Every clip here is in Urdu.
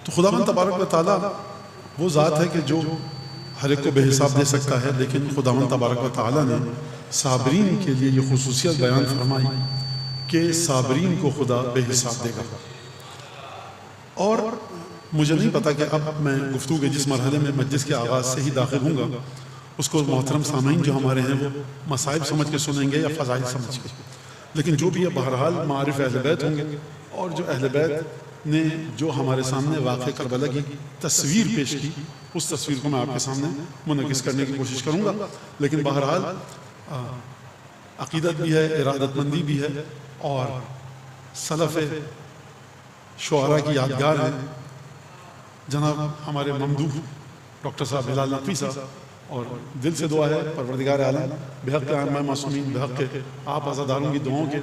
تو خداوند تبارک و تعالیٰ وہ ذات ہے کہ جو ہر ایک کو بے حساب دے سکتا ہے، لیکن خداوند تبارک و تعالیٰ نے صابرین کے لیے یہ خصوصیت بیان فرمائی کہ صابرین کو خدا بے حساب دے گا۔ اور مجھے نہیں پتا کہ اب میں گفتگو کے جس مرحلے میں مجلس کے آغاز سے ہی داخل ہوں گا اس کو محترم سامعین جو ہمارے ہیں وہ مصائب سمجھ کے سنیں گے یا فضائل سمجھ کے، لیکن جو بھی ہے بہرحال معارف اہل بیت ہوں گے، اور جو اہل بیت نے جو ہمارے سامنے واقع کربلا کی تصویر پیش کی اس تصویر کو میں آپ کے سامنے منعکس کرنے کی کوشش کروں گا۔ لیکن بہرحال عقیدت بھی ہے، ارادت مندی بھی ہے، اور سلف شعراء کی یادگار ہے جناب ہمارے ممدوح ڈاکٹر صاحب بلال نقوی صاحب، اور دل سے دعا ہے پروردگار عالم بحق ائمہ معصومین، بحق آپ عزاداروں کی دعاؤں کے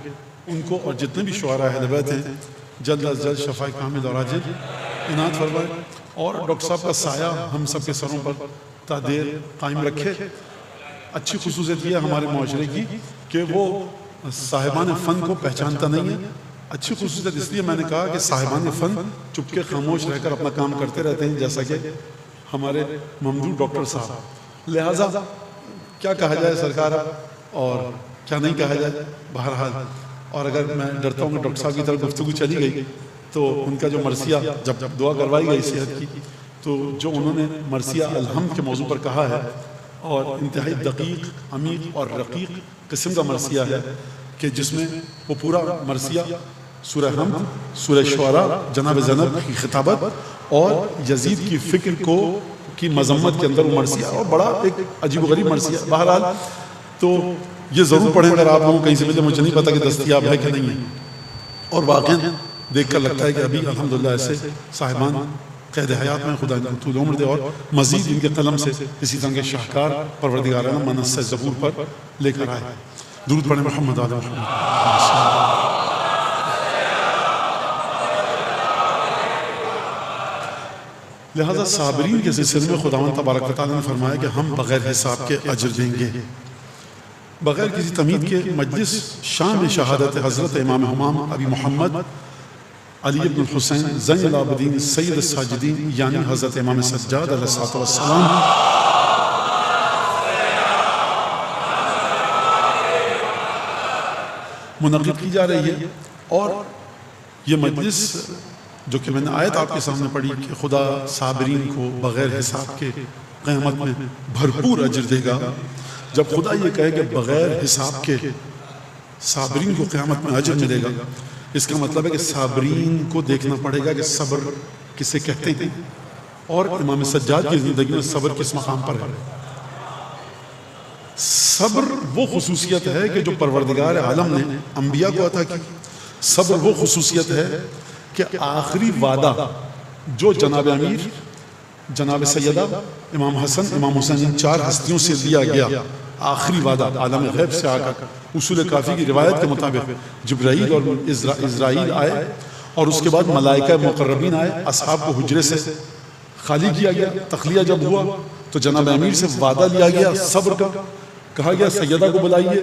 ان کو اور جتنے بھی شعراء اہل بیت ہیں جلد از جلد شفاء کامل اور عاجل عنایت فرمائے، اور ڈاکٹر صاحب کا سایہ ہم سب کے سروں پر تا دیر قائم رکھے۔ اچھی خصوصیت یہ ہے ہمارے معاشرے کی کہ وہ صاحبان فن کو پہچانتا نہیں ہے۔ اچھی خصوصیت اس لیے میں نے کہا کہ صاحبان فن چپ کے خاموش رہ کر اپنا کام کرتے رہتے ہیں، جیسا کہ ہمارے ممدوح ڈاکٹر صاحب۔ لہٰذا کیا کہا جائے سرکار اور کیا نہیں کہا جائے، بہرحال۔ اور اگر میں ڈرتا ہوں کہ ڈاکٹر صاحب کی طرف گفتگو چلی گئی تو ان کا جو مرثیہ جب دعا کروائی گئی صحت کی، تو جو انہوں نے مرثیہ الحمد کے موضوع پر کہا ہے، اور انتہائی دقیق، عمیق اور رقیق قسم کا مرثیہ ہے کہ جس میں وہ پورا مرثیہ سورہ حمد، سورہ شعراء، جناب زینب کی خطابت اور یزید کی فکر کی مذمت کے اندر وہ مرثیہ، اور بڑا ایک عجیب و غریب مرثیہ۔ بہرحال تو یہ ضرور پڑھیں اگر آپ لوگوں کہیں سے ملے، مجھے نہیں پتا کہ دستیاب ہے کہ نہیں ہے، اور واقعاً دیکھ کر لگتا ہے کہ ابھی الحمدللہ ایسے صاحبان قید حیات میں، خدا ان کو طول عمر دے، اور مزید ان کے قلم سے اسی طرح کے شاہکار پروردگار عالم منصہ ظہور پر لے کر آئے۔ درود پڑھیں محمد آل محمد۔ لہذا صابرین کے سلسلے میں خداوند تبارک و تعالیٰ نے فرمایا کہ ہم بغیر حساب کے اجر دیں گے، بغیر کسی تمہید کے۔ مجلس شام شہادت حضرت امام ہمام ابی محمد علی بن الحسین زین العابدین سید الساجدین یعنی حضرت امام سجاد علیہ السلام منعقد کی جا رہی ہے، اور یہ مجلس جو کہ میں نے آیت آپ کے سامنے پڑھی کہ خدا صابرین کو بغیر حساب کے قیامت میں بھرپور اجر دے گا۔ جب خدا یہ کہے کہ بغیر حساب کے صابرین کو قیامت میں اجر ملے گا، اس کا مطلب ہے کہ صابرین کو دیکھنا پڑے گا کہ صبر کسے کہتے ہیں، اور امام سجاد کی زندگی میں صبر کس مقام پر ہے۔ صبر وہ خصوصیت ہے کہ جو پروردگار عالم نے انبیاء کو عطا کی۔ صبر وہ خصوصیت ہے کہ آخری وعدہ جو جناب امیر، جناب سیدہ، امام حسن، امام حسین، ان چار ہستیوں سے دیا گیا، آخری وعدہ عالم غیب سے آ کر اصول کافی کی روایت کے مطابق جبرائیل اور اسرائیل آئے، اور اس کے بعد ملائکہ مقربین آئے، اصحاب کو حجرے سے خالی کیا گیا۔ تخلیہ جب ہوا تو جناب امیر سے وعدہ لیا گیا صبر کا، کہا گیا سیدہ کو بلائیے،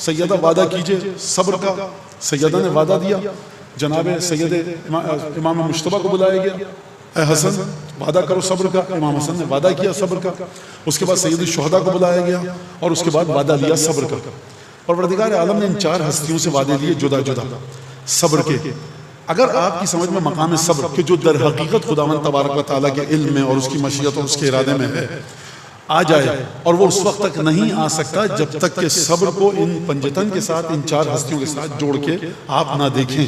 سیدہ وعدہ کیجئے صبر کا۔ سیدہ نے وعدہ دیا، جناب سید امام مجتبیٰ کو بلایا گیا، اے حسن وعدہ کرو صبر کا۔ امام حسن نے وعدہ کیا صبر کا۔ اس کے بعد سید الشہداء کو بلایا گیا، اور اس کے بعد وعدہ لیا صبر کا۔ پروردگار عالم نے ان چار ہستیوں سے وعدے لیے جدا جدا صبر کے۔ اگر آپ کی سمجھ میں مقام صبر کہ جو در حقیقت خداوند تبارک و تعالیٰ کے علم میں اور اس کی مشیت اور اس کے ارادے میں ہے آ جائے، اور وہ اس وقت تک نہیں آ سکتا جب تک کہ صبر کو ان پنجتن کے ساتھ، ان چار ہستیوں کے ساتھ جوڑ کے آپ نہ دیکھیں۔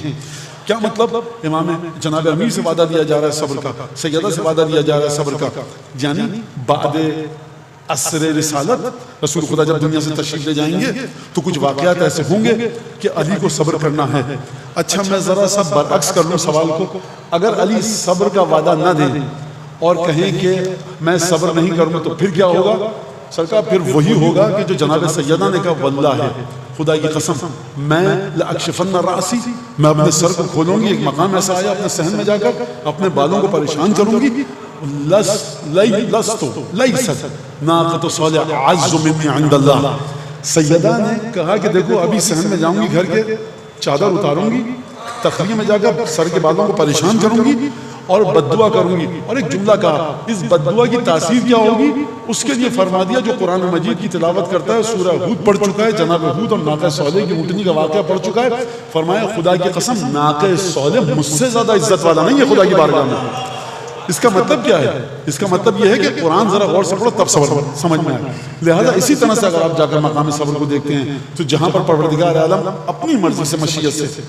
کیا مطلب؟ امام جناب امیر سے وعدہ دیا جا رہا ہے صبر کا، سیدہ سے وعدہ دیا جا رہا ہے صبر کا، یعنی بعد عصر رسالت رسول خدا جب دنیا سے تشریف لے جائیں گے تو کچھ واقعات ایسے ہوں گے کہ علی کو صبر کرنا ہے۔ اچھا میں ذرا سا برعکس کر لوں سوال کو، اگر علی صبر کا وعدہ نہ دیں اور کہیں کہ میں صبر نہیں کروں گا تو پھر کیا ہوگا؟ سرکار پھر وہی ہوگا کہ جو جناب سیدہ نے کہا واللہ ہے، خدا کی قسم میں لأکشفن رأسی، میں اپنے سر کو کھولوں گی۔ ایک مقام ایسا آیا اپنے صحن میں جا کر اپنے بالوں کو پریشان کروں گی، لیست ناقۃ صالح اعز منی عند اللہ۔ سیدہ نے کہا کہ دیکھو ابھی صحن میں جاؤں گی، گھر کے چادر اتاروں گی، تخلیہ میں جا کر سر کے بالوں کو پریشان کروں گی، اور بد دعا کروں گی. اور ایک جملہ کہا, اس بد دعا کی تاثیر کیا ہوگی اس کے لیے فرما دیا جو قرآن مجید کی تلاوت کرتا ہے, سورہ ہود پڑھ چکا ہے, جناب ہود اور ناقہ صالح کی اونٹنی کا واقعہ پڑھ چکا ہے, فرمایا خدا کی قسم ناقہ صالح مجھ سے زیادہ عزت والا نہیں ہے خدا کی بارگاہ میں. اس کا مطلب کیا ہے؟ اس کا مطلب یہ ہے کہ قرآن ذرا غور سے پڑھو تب صبر سمجھ میں آئے. لہذا اسی طرح سے اگر آپ جا کر مقام صبر کو دیکھتے ہیں تو جہاں پر پروردگار عالم اپنی مرضی سے مشیت سے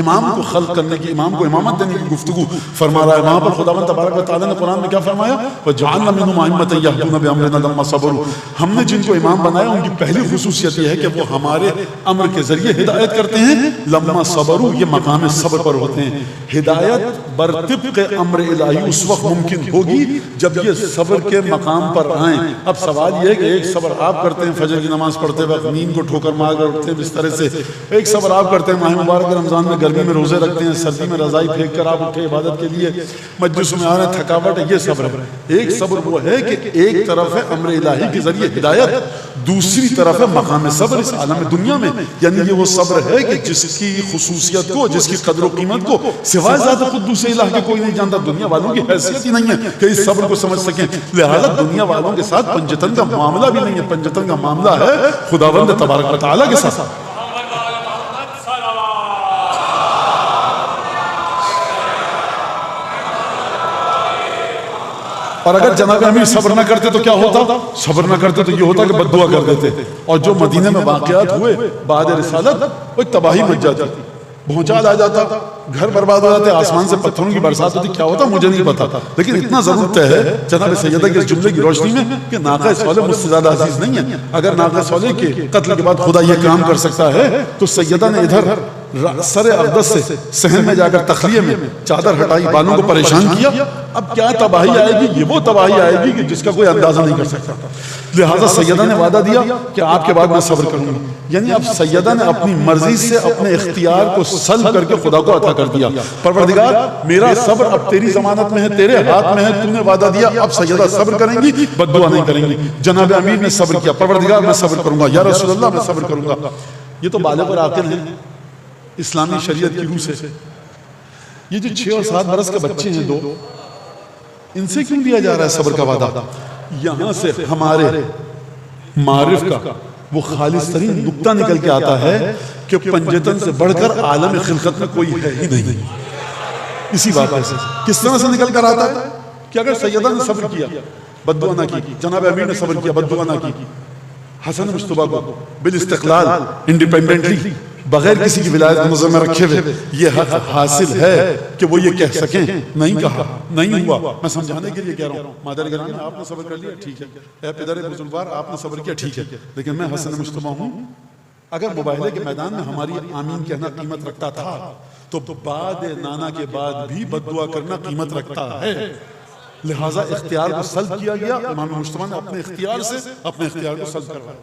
امام کو خلق کرنے کی, امام کو امامت دینے کی گفتگو فرما رہا ہے, وہاں پر خداوند تبارک و تعالیٰ نے قرآن میں کیا فرمایا؟ وَجَعَلْنَا مِنْهُمْ أَئِمَّةً يَهْدُونَ بِأَمْرِنَا لَمَّا صَبَرُوا. ہم نے جن کو امام بنایا ان کی پہلی خصوصیت یہ ہے کہ وہ ہمارے امر کے ذریعے ہدایت کرتے ہیں. لَمَّا صَبَرُوا, یہ مقام صبر پر ہوتے ہیں. ہدایت برطبق امر الہی اس وقت ممکن ہوگی جب یہ صبر کے مقام پر آئیں. اب سوال یہ ہے کہ ایک صبر آپ کرتے ہیں فجر کی نماز پڑھتے وقت نیند کو ٹھوکر مار کر اٹھتے ہیں بستر سے, ایک صبر آپ کرتے ہیں ماہ مبارک رمضان میں گرمی میں روزے رکھتے ہیں, سردی میں رضائی پھینک کر آپ اٹھے عبادت کے لیے, مجلس میں آ رہے ہیں تھکاوٹ ہے, یہ صبر ہے. ایک صبر وہ ہے کہ ایک طرف ہے امر الہی کے ذریعے ہدایت, دوسری طرف ہے مقام صبر اس عالم دنیا میں. یعنی یہ وہ صبر ہے کہ جس کی خصوصیت کو, جس کی قدر و قیمت کو سوائے ذات قدوس الہ کے کوئی نہیں جانتا. دنیا والوں کی حیثیت ہی نہیں ہے کہ اس صبر کو سمجھ سکیں. لہذا دنیا والوں کے ساتھ پنجتن کا معاملہ بھی نہیں ہے, پنجتن کا معاملہ ہے خداوند تبارک و تعالیٰ کے ساتھ. اور اگر جناب امیر صبر نہ کرتے تو کیا ہوتا؟ صبر نہ کرتے تو یہ ہوتا کہ بد دعا کر دیتے. اور جو مدینے میں واقعات ہوئے بعد رسالت, وہ تباہی مچ جاتی, بھونچال آ جاتا, گھر برباد ہو جاتے, آسمان سے پتھروں کی برسات ہوتی, کیا ہوتا مجھے نہیں پتا. لیکن اتنا ضرور طے ہے جناب سیدہ کے اس جملے کی روشنی میں کہ ناقہ صالح مجھ سے زیادہ عزیز نہیں ہے. اگر ناقہ صالح کے قتل کے بعد خدا یہ کام کر سکتا ہے تو سیدہ نے ادھر سر اقدس سے صحن میں جا کر تخلیے میں چادر ہٹائی, بالوں کو پریشان کیا. اب کیا تباہی آئے گی؟ یہ وہ تباہی آئے گی کہ جس کا کوئی اندازہ نہیں کر سکتا. لہٰذا سیدہ نے وعدہ دیا کہ آپ کے بعد میں صبر کروں گی. یعنی اب سیدہ نے اپنی مرضی سے اپنے اختیار کو سلب کر کے خدا کو عطا کر دیا. پروردگار میرا صبر اب تیری ضمانت میں ہے, تیرے ہاتھ میں ہے, تو نے وعدہ دیا, اب سیدہ صبر کریں گی, بد دعا نہیں کریں گی. جناب امیر نے صبر کیا, پروردگار میں صبر کروں گا, یا رسول اللہ میں صبر کروں گا. یہ تو بالغ اور عاقل ہیں اسلامی شریعت کی روح سے. یہ جو 6 اور 7 برس کے بچے ہیں دو, ان سے کیوں دیا جا رہا ہے صبر کا وعدہ؟ یہاں سے ہمارے معرف کا وہ خالص ترین نقطہ نکل کے آتا ہے کہ پنجتن سے بڑھ کر عالم خلقت میں کوئی ہے ہی نہیں. اسی واقعے سے کس طرح سے نکل کر آتا ہے کہ اگر سیدہ نے صبر کیا, بد دعا نہ کی, جناب امیر نے صبر کیا, بد دعا نہ کی, حسن مجتبیٰ کو بالاستقلال انڈیپینڈنٹلی بغیر کسی کی ولایت کو نظر میں رکھے ہوئے یہ حق حاصل ہے کہ وہ یہ کہہ سکیں نہیں کہا, نہیں ہوا. میں سمجھانے کے لیے کہہ رہا ہوں, مادر گرامی آپ نے صبر کر لیا ٹھیک ہے, اے پدر بزرگوار آپ نے صبر کیا ٹھیک ہے, لیکن میں حسن مجتبیٰ ہوں. اگر مباہلے کے میدان میں ہماری آمین کہنا قیمت رکھتا تھا تو بعد نانا کے بعد بھی بد دعا کرنا قیمت رکھتا ہے. لہٰذا اختیار کو سلب کیا گیا, امام مجتبیٰ نے اپنے اختیار سے اپنے اختیار کو سلب کروایا.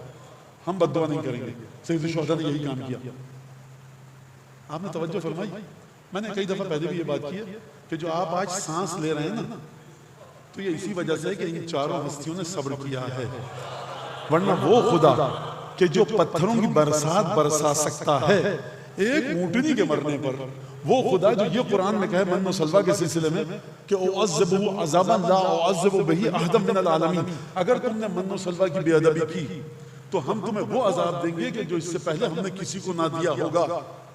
ہم بد دعا نہیں کریں گے. سید الشہداء نے یہی کام کیا. آپ نے توجہ فرمائی, میں نے کئی دفعہ پہلے بھی یہ بات کی ہے کہ جو آپ آج سانس لے رہے ہیں نا, تو یہ اسی وجہ سے کہ ان چاروں ہستیوں نے صبر کیا ہے. ورنہ وہ خدا کہ جو پتھروں کی برسات برسا سکتا ہے ایک اونٹنی کے مرنے پر, وہ خدا جو یہ قرآن میں کہے من و سلوہ کے سلسلے میں کہ اعذبہ عذابا لا اعذب بہ احدا من العالمین, اگر تم نے من و سلوہ کی بے ادبی کی تو ہم تمہیں وہ عذاب دیں گے کہ جو اس سے پہلے ہم نے کسی کو نہ دیا ہوگا.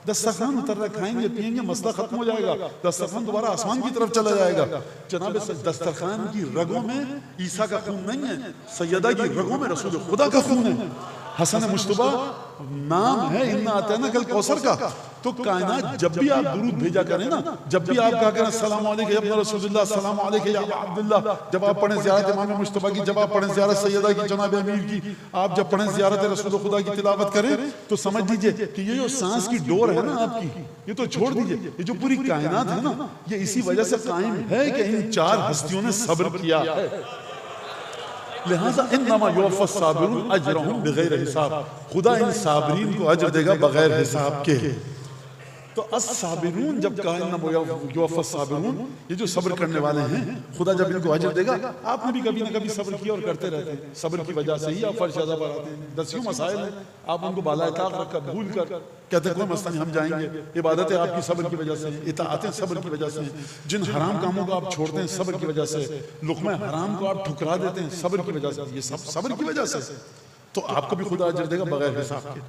دسترخوان اتر رہے, کھائیں گے پیئیں گے, مسئلہ ختم ہو جائے گا, دسترخوان دوبارہ آسمان کی طرف چلا جائے گا. جناب دسترخوان کی رگوں میں عیسیٰ کا خون نہیں ہے, سیدہ کی رگوں میں رسول خدا کا خون ہے. حسن مجتبیٰ نام ہے اِنَّا أَعْطَيْنَاكَ الْكَوْثَرَ کا. تو کائنات جب بھی آپ درود بھیجا کریں نا, جب بھی آپ کہا کریں السلام علیکہ یا ابن رسول اللہ, السلام علیکہ یا ابا عبداللہ, جب آپ پڑھیں زیارت امام مجتبیٰ کی, جب آپ پڑھیں زیارت سیدہ کی, جناب امیر کی, آپ جب پڑھیں زیارت رسول خدا کی تلاوت کریں تو سمجھ لیجئے کہ یہ جو سانس کی ڈور ہے نا آپ کی, یہ تو چھوڑ دیجئے, یہ جو پوری کائنات ہے نا, یہ اسی وجہ سے قائم ہے کہ ان 4 ہستیوں نے صبر کیا ہے. لہذا انما یوفی الصابرون اجرہم بغیر حساب, خدا ان صابرین کو اجر دے گا بغیر حساب کے. تو الصابرون جب کہا انما یوفی الصابرون، یہ جو صبر کرنے والے ہیں خدا جب ان کو اجر دے گا. آپ نے بھی کبھی نہ کبھی صبر کیا اور کرتے رہتے ہیں، صبر کی وجہ سے ہی آپ فرش اعظم پر آتے ہیں. 10 مسائل ہیں، آپ ان کو بالائے طاق رکھ کر بھول کر کہتے ہیں کوئی مسئلہ نہیں ہم جائیں گے. عبادتیں آپ کی صبر کی وجہ سے ہیں، اطاعتیں صبر کی وجہ سے ہیں. جن حرام کاموں کو آپ چھوڑتے ہیں صبر کی وجہ سے، لقمہ حرام کو آپ ٹھکرا دیتے ہیں صبر کی وجہ سے، یہ سب صبر کی وجہ سے. تو آپ کو بھی خدا اجر دے گا بغیر حساب کے،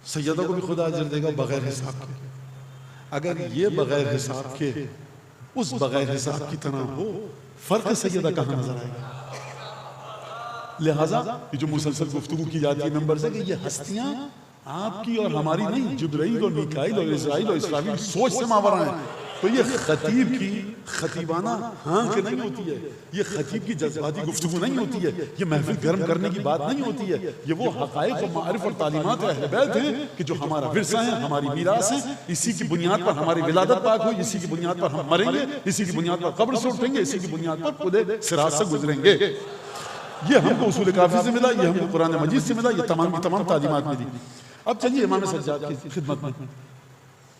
سیدہ کو بھی خدا اجر دے گا بغیر حساب کے. اگر یہ بغیر حساب کے اس بغیر حساب کی طرح ہو، فرق سیدہ کہاں نظر آئے گا؟ لہٰذا یہ جو مسلسل گفتگو کی جاتی ہے ممبر سے کہ یہ ہستیاں آپ کی اور ہماری نہیں، جبرائیل اور میکائیل اور اسرائیل اور اسرافیل سوچ سے ماورا ہیں. تو یہ خطیب کی خطیبانہ ہاں کہ نہیں ہوتی ہے، یہ خطیب کی جذباتی گفتگو نہیں ہوتی ہے، یہ محفل گرم کرنے کی بات نہیں ہوتی ہے. یہ وہ حقائق و معارف اور تعلیمات اہل بیت ہیں کہ جو ہمارا ورثہ ہیں، ہماری میراث ہیں. اسی کی بنیاد پر ہماری ولادت پاک ہوئی، اسی کی بنیاد پر ہم مریں گے، اسی کی بنیاد پر قبر سے اٹھیں گے، اسی کی بنیاد پر پورے صراط سے گزریں گے. یہ ہم کو اصول کافی سے ملا، یہ ہم کو قرآن مجید سے ملا، یہ تمام کی تمام تعلیمات ملی. اب چلیے امام سجاد کی خدمت میں.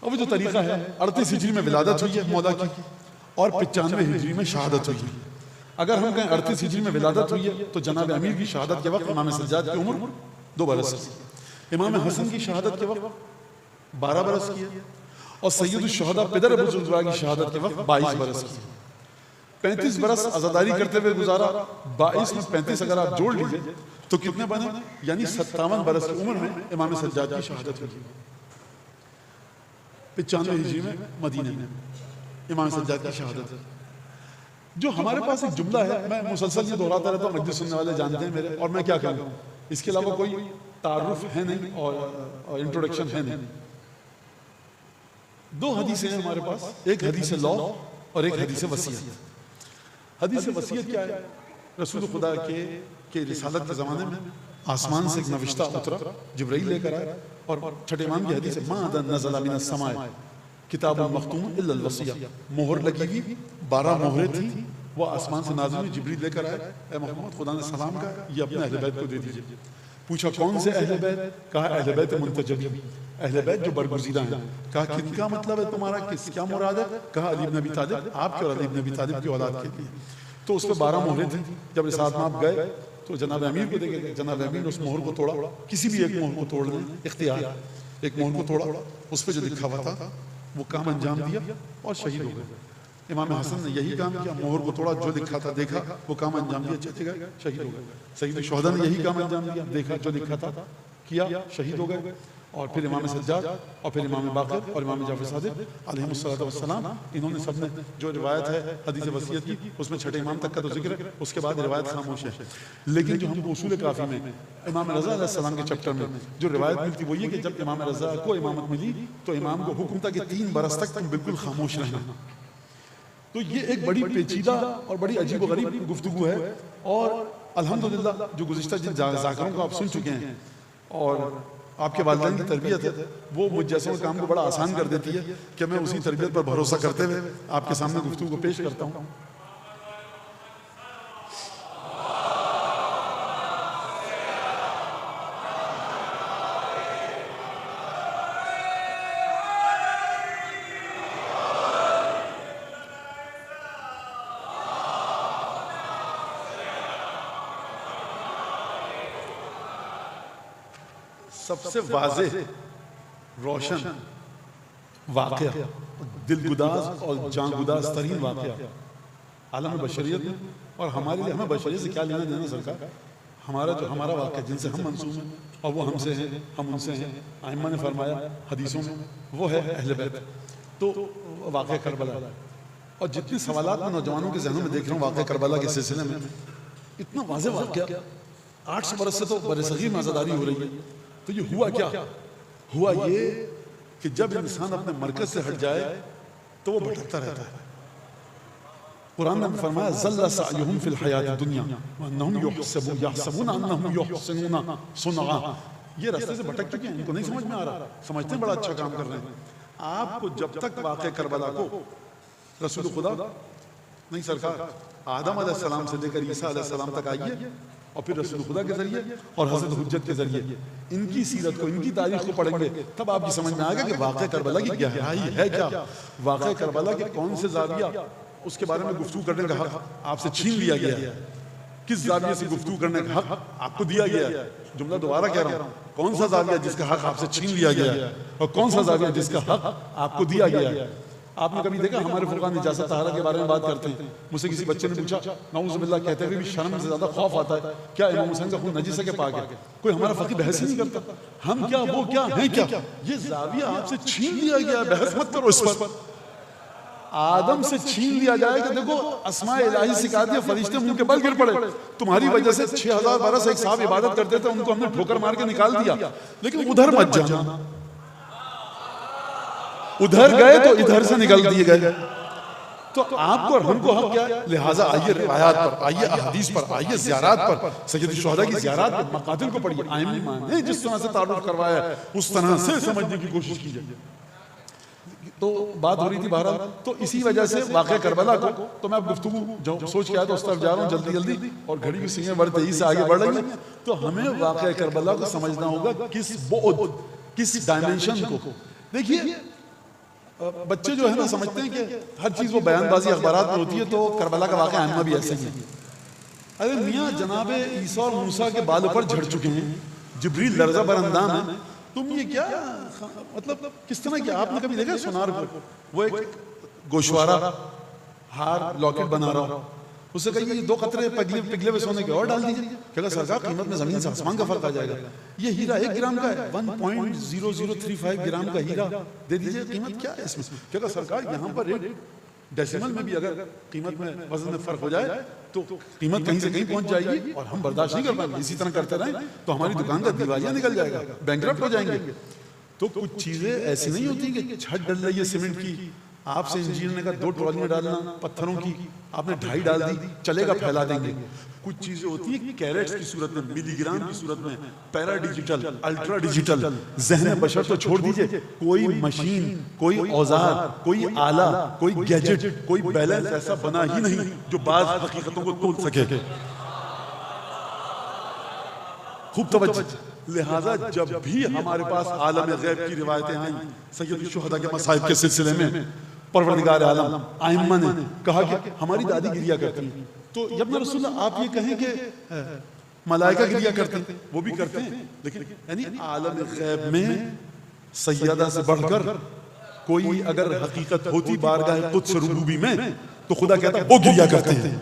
اب جو طریقہ ہے 38 ہجری میں ولادت ہوئی ہے مولا کی اور 95 ہجری میں شہادت ہوئی ہے. اگر ہم کہیں 38 ہجری میں ولادت ہوئی ہے تو جناب امیر کی شہادت کے وقت امام سجاد کی عمر 2 برس کی، امام حسن کی شہادت کے وقت 12 برس کی ہے، اور سید الشہداء پدر ابو زرع کی شہادت کے وقت 22 برس کی. 35 برس عزاداری کرتے ہوئے گزارا، 22 میں 35 اگر آپ جوڑ لیجئے تو کتنے بنے؟ یعنی 57 برس کی عمر میں امام سجاد کی شہادت ہوئی. 95 ہجری میں مدینہ میں امام سجاد کی شہادت. جو ہمارے پاس ایک جملہ ہے، میں مسلسل یہ دہراتا رہتا ہوں، مجلس سننے والے جانتے ہیں میرے، اور میں کیا کہوں، اس کے علاوہ کوئی تعارف ہے نہیں اور انٹروڈکشن ہے نہیں. 2 حدیثیں ہیں ہمارے پاس، ایک حدیث لا اور ایک حدیث وصیت. حدیث وصیت کیا ہے؟ رسول خدا کے رسالت کے زمانے میں آسمان سے ایک نوشتہ اترا، جبرائیل لے کر آئے، اور چھٹے امام کی حدیث ہے ما نزل من السماء کتاب مختوم الا الوصیہ، مہر لگی ہوئی 12 مہریں تھیں، وہ آسمان سے نازل ہوئی، جبرائیل لے کر آئے. اے محمد خدا نے سلام کہا یہ اپنے اہل بیت کو دے دیجئے. پوچھا کون سے اہل بیت؟ کہا اہل بیت منتجبین، اہل بیت جو برگزیدہ ہیں. کہا کن کا مطلب ہے تمہارا، کیا مراد ہے؟ کہا علی بن ابی طالب، آپ کے اور علی بن ابی طالب کی اولاد کے لیے. تو اس پہ 12 مہریں تھیں. جب رسالت آپ گئے تو جناب امیر کو دیکھے گئے، جناب امیر اس مہر کو توڑا، کسی بھی ایک مہر کو توڑ لیں اختیار، ایک مہر کو توڑا، اس پہ جو لکھا ہوا تھا وہ کام انجام دیا اور شہید ہو گئے. امام حسن نے یہی کام کیا، مہر کو توڑا، جو لکھا تھا دیکھا، وہ کام انجام دیا، چلے گئے، شہید ہو گئے. سید الشہداء نے یہی کام انجام دیا، دیکھا، جو لکھا تھا کیا، شہید ہو گئے. اور پھر امام سجاد اور پھر امام باقر اور امام جعفر صادق علیہ السلام، انہوں نے سب نے جو روایت ہے حدیث وصیت کی، اس میں چھٹے امام تک کا تو ذکر ہے، اس کے بعد روایت خاموش ہے. لیکن جو ہم کو اصول کافی میں امام رضا علیہ السلام کے چپٹر میں جو روایت ملتی وہ یہ کہ جب امام رضا کو امامت ملی تو امام کو حکم تھا کہ 3 برس تک تم بالکل خاموش رہنا. تو یہ ایک بڑی پیچیدہ اور بڑی عجیب و غریب گفتگو ہے. اور الحمدللہ جو گزشتہ جن ذاکروں کو آپ سن چکے ہیں اور آپ کے والدین کی تربیت ہے وہ مجھ جیسوں کے کام کو بڑا آسان کر دیتی ہے کہ میں اسی تربیت پر بھروسہ کرتے ہوئے آپ کے سامنے گفتگو کو پیش کرتا ہوں. سب سے واضح، روشن واقعہ، دل گداز اور جان گداز ترین واقعہ عالم بشریت میں، اور ہمارے لیے ہمیں بشریت سے کیا لینا دینا سرکار، ہمارا واقعہ جن سے ہم منسوب ہیں اور وہ ہم سے ہیں، ہم ان سے ہیں. ائمہ نے فرمایا حدیثوں میں وہ ہے اہل بیت. تو واقعہ کربلا، اور جتنے سوالات میں نوجوانوں کے ذہنوں میں دیکھ رہا ہوں واقعہ کربلا کے سلسلے میں، اتنا واضح واقعہ. 800 برس سے تو برصغیر میں عزاداری ہو رہی ہے. تو یہ ہوا کیا؟ ہوا یہ کہ جب انسان اپنے مرکز سے ہٹ جائے تو وہ بھٹکتا رہتا ہے. قرآن نے فرمایا ظل سعیہم فی الحیات الدنیا وانہم یحسبون انہم یحسنون صنعا. یہ راستے سے بھٹک چکے ہیں، ان کو نہیں سمجھ میں آ رہا، سمجھتے ہیں بڑا اچھا کام کر رہے ہیں. آپ کو جب تک واقع کربلا کو رسول خدا نہیں، سرکار آدم علیہ السلام سے لے کر عیسیٰ علیہ السلام تک آئیے، اور پھر رسول خدا کے ذریعے اور حضرت حجت کے ذریعے ان کی سیرت کو، ان کی تاریخ کو پڑھیں گے تب آپ کی سمجھ میں آئے گا کہ واقعہ کربلا کی گہرائی ہے کیا، واقعہ کربلا کے کون سے زاویہ اس کے بارے میں گفتگو کرنے کا حق آپ سے چھین لیا گیا ہے، کس زاویے سے گفتگو کرنے کا حق آپ کو دیا گیا ہے. جملہ دوبارہ کہہ رہا ہوں، کون سا زاویہ جس کا حق آپ سے چھین لیا گیا ہے اور کون سا زاویہ جس کا حق آپ کو دیا گیا ہے. آپ نے کبھی دیکھا ہمارے فقہاء نجاست طہارت کے بارے میں بات کرتے ہیں، مجھ سے کسی بچے نے پوچھا نعوذ باللہ کہتے ہوئے بھی شرم سے زیادہ خوف آتا ہے، کیا امام حسین کا خون نجس ہے کہ پاک ہے؟ کوئی ہمارا فقیہ بحث ہی نہیں کرتا، ہم کیا وہ کیا ہیں کیا. یہ زاویہ آپ سے چھین لیا گیا، بحث مت کرو اس پر. آدم سے چھین لیا جائے کہ دیکھو اسماء الہی سکھا دیا، فرشتے منہ کے بل گر پڑے، تمہاری وجہ سے 6000 برس ایک صاحب عبادت کرتے تھے، ان کو ہم نے ٹھوکر مار کے نکال دیا، لیکن ادھر مت جانا، ادھر گئے تو ادھر سے نکل دیے گئے. تو آپ کو اور ہم کو حق کیا ہے؟ لہٰذا آئیے روایات پر، آئیے احادیث پر، آئیے زیارات پر، سید الشہداء کی زیارات پر، مقاتل کو پڑھیے. ائمہ نے جس طرح سے تعارف کروایا ہے اس طرح سے سمجھنے کی کوشش کیجیے. تو بات ہو رہی تھی بہرحال، تو اسی وجہ سے واقعہ کربلا کو تو میں اب گفتگو جو سوچ کے آیا تو اس طرف جا رہا ہوں جلدی جلدی، اور گھڑی کی سینگیں بڑی تیزی سے آگے بڑھ رہی ہیں. تو ہمیں واقعہ کربلا کو سمجھنا ہوگا کس بعد، کس ڈائمنشن کو. دیکھیے بچے جو ہے نا سمجھتے ہیں کہ ہر چیز وہ بیان بازی اخبارات میں ہوتی ہے، تو کربلا کا واقعہ ائمہ بھی ایسے ہی ہے. ارے میاں جناب عیسیٰ اور موسیٰ کے بال پر جھڑ چکے ہیں، جبریل لرزہ بر اندام ہے، تم یہ کیا مطلب کس طرح کیا؟ آپ نے کبھی دیکھا سونار کو وہ ایک گوشوارہ ہار لاکٹ بنا رہا ہو، اس سے کہیے یہ 2 قطرے پگھلے ہوئے سونے کے اور ڈال دیجیے، کہا سرکار قیمت میں زمین سے آسمان کا فرق آ جائے گا. یہ ہیرا 1 گرام کا ہے، 1.0035 گرام کا ہیرا دے دیجیے، قیمت کیا ہے اس میں؟ کہا سرکار یہاں پر ریٹ ڈیسیمل میں بھی اگر قیمت میں وزن میں فرق ہو جائے تو قیمت کہیں سے کہیں پہنچ جائے گی اور ہم برداشت نہیں کر پائیں گے. اسی طرح کرتے رہیں تو ہماری دکان کا دیوالیہ نکل جائے گا، بینکرپٹ ہو جائیں گے. تو کچھ چیزیں ایسی نہیں ہوتی کہ چھت ڈل رہی ہے سیمنٹ کی، آپ سے انجینئر نے کہا 2 ٹرالیاں ڈالنا پتھروں کی، آپ نے 2.5 ڈال دی، چلے گا پھیلا دیں گے. کچھ چیزیں ہوتی ہیں کیرٹس کی صورت میں، ملی گرام کی صورت میں، پیرا ڈیجیٹل، الٹرا ڈیجیٹل. ذہن بشر تو چھوڑ دیجئے، کوئی مشین، کوئی اوزار، کوئی آلہ، کوئی گیجٹ، کوئی بیلنس ایسا بنا ہی نہیں جو بعض حقیقتوں کو تول سکے. خوب توجہ. لہٰذا جب بھی ہمارے پاس عالم غیب کی روایتیں آئیں، سید الشہداء کے مصائب کے سلسلے میں پروردگار عالم ائمہ نے کہا کہ ہماری دادی گریا کرتی ہیں، تو ابن رسول اللہ آپ یہ کہیں کہ ملائکہ گریا کرتے ہیں، وہ بھی کرتے ہیں، لیکن یعنی عالم غیب میں سیدہ سے بڑھ کر کوئی اگر حقیقت ہوتی بارگاہ قدس ربوبی میں تو خدا کہتا وہ گریا کرتے ہیں،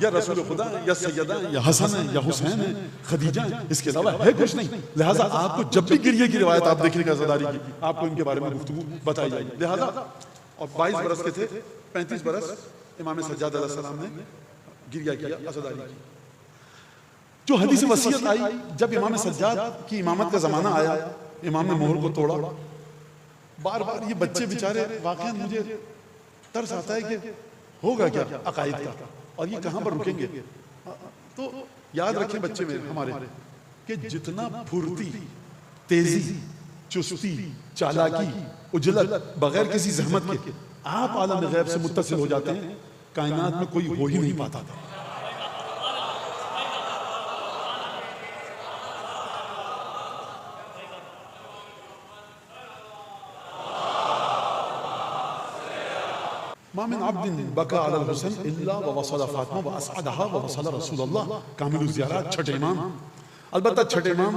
یا رسول خدا یا سیدہ یا حسن ہے یا حسین ہے خدیجہ ہے، اس کے علاوہ ہے کچھ نہیں. لہٰذا آپ کو جب بھی گریے کی روایت آپ دیکھیں گے عزاداری کی، آپ کو ان کے بارے میں گفتگو بتائی جائے گی. لہٰذا اور 22 برس کے تھے، 35 برس امام سجاد علیہ السلام نے گریہ کیا، عزاداری کی. جو حدیث وصیت آئی جب امام سجاد کی امامت کا زمانہ آیا، امام نے مہر کو توڑا. بار بار یہ بچے بیچارے واقعا مجھے ترس آتا ہے کہ ہوگا کیا عقائد کا، اور یہ کہاں پر رکیں گے. تو یاد رکھیں بچے میں ہمارے کہ جتنا پھرتی، تیزی، چستی، چالاکی، اجلت بغیر کسی زحمت کے آپ عالم غیب سے متصل ہو جاتے ہیں، کائنات میں کوئی ہو ہی نہیں پاتا. ما من عبد بکا علی الحسن الا ووصل فاطمہ واسعدها ووصل رسول اللہ. کامل الزیارات چھٹے امام. البتہ چھٹے امام،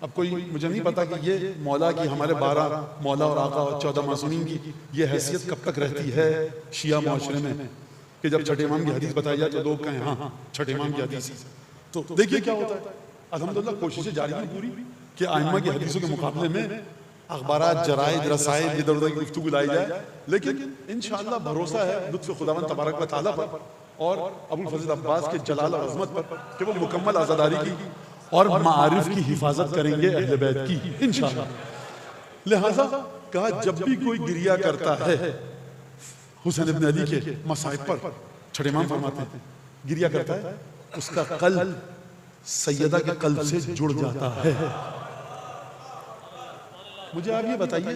اب کوئی مجھے نہیں پتا کہ یہ مولا کی، ہمارے 12 مولا اور آقا اور 14 معصومین کی یہ حیثیت کب تک رہتی ہے شیعہ معاشرے میں کہ جب چھٹے امام کی حدیث بتائی جائے تو لوگ کہیں ہاں چھٹے امام کی حدیث. تو دیکھیے کیا ہوتا ہے. الحمدللہ کوششیں جاری ہیں پوری کہ ائمہ کی حدیثوں کے مقابلے میں اخبارات، جرائد، رسائل، ادھر ادھر کی گفتگو لائی جائے، لیکن انشاءاللہ بھروسہ ہے لطف خداوند تبارک و تعالیٰ پر اور ابو الفضل عباس کے جلال اور عظمت پر کہ وہ مکمل آزاداری کی اور معارف کی حفاظت کریں گے اہل بیت کی انشاءاللہ. لہذا کہا جب بھی کوئی گریہ کرتا ہے حسین ابن علی کے مصائب پر، چھٹے امام فرماتے ہیں گریہ کرتا ہے، اس کا قلب سیدہ کے قلب سے جڑ جاتا ہے. مجھے آپ یہ بتائیے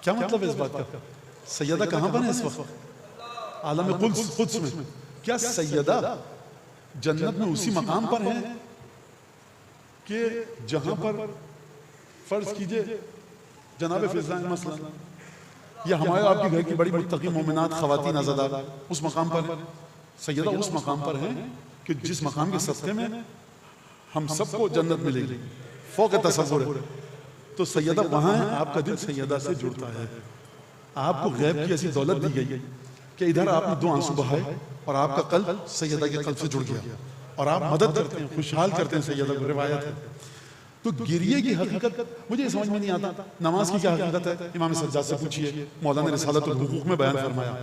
کیا مطلب ہے اس بات کا؟ سیدہ کہاں پر ہے اس وقت؟ عالم قدس میں. کیا سیدہ جنت میں اسی مقام پر ہیں کہ جہاں پر فرض کیجئے جناب فضلان مثلا یا ہمارے آپ کے گھر کی بڑی متقی مومنات خواتین عزادار اس مقام پر ہیں؟ سیدہ اس مقام پر ہیں کہ جس مقام کے صدقے میں ہم سب کو جنت ملے گی، فوق تصور ہے. تو سیدہ وہاں ہے، آپ کا دل سیدہ سے جڑتا ہے. آپ کو غیب کی ایسی دولت دی گئی کہ ادھر آپ نے 2 آنسو بہائے اور آپ کا قلب سیدہ کے قلب سے جڑ گیا اور آپ مدد کرتے ہیں، خوشحال کرتے ہیں سیدہ کو. روایت ہے. تو گریے کی حقیقت مجھے سمجھ میں نہیں آتا. نماز کی کیا حقیقت ہے؟ امام سجاد سے پوچھئے. مولانا رسالت الحقوق میں بیان فرمایا.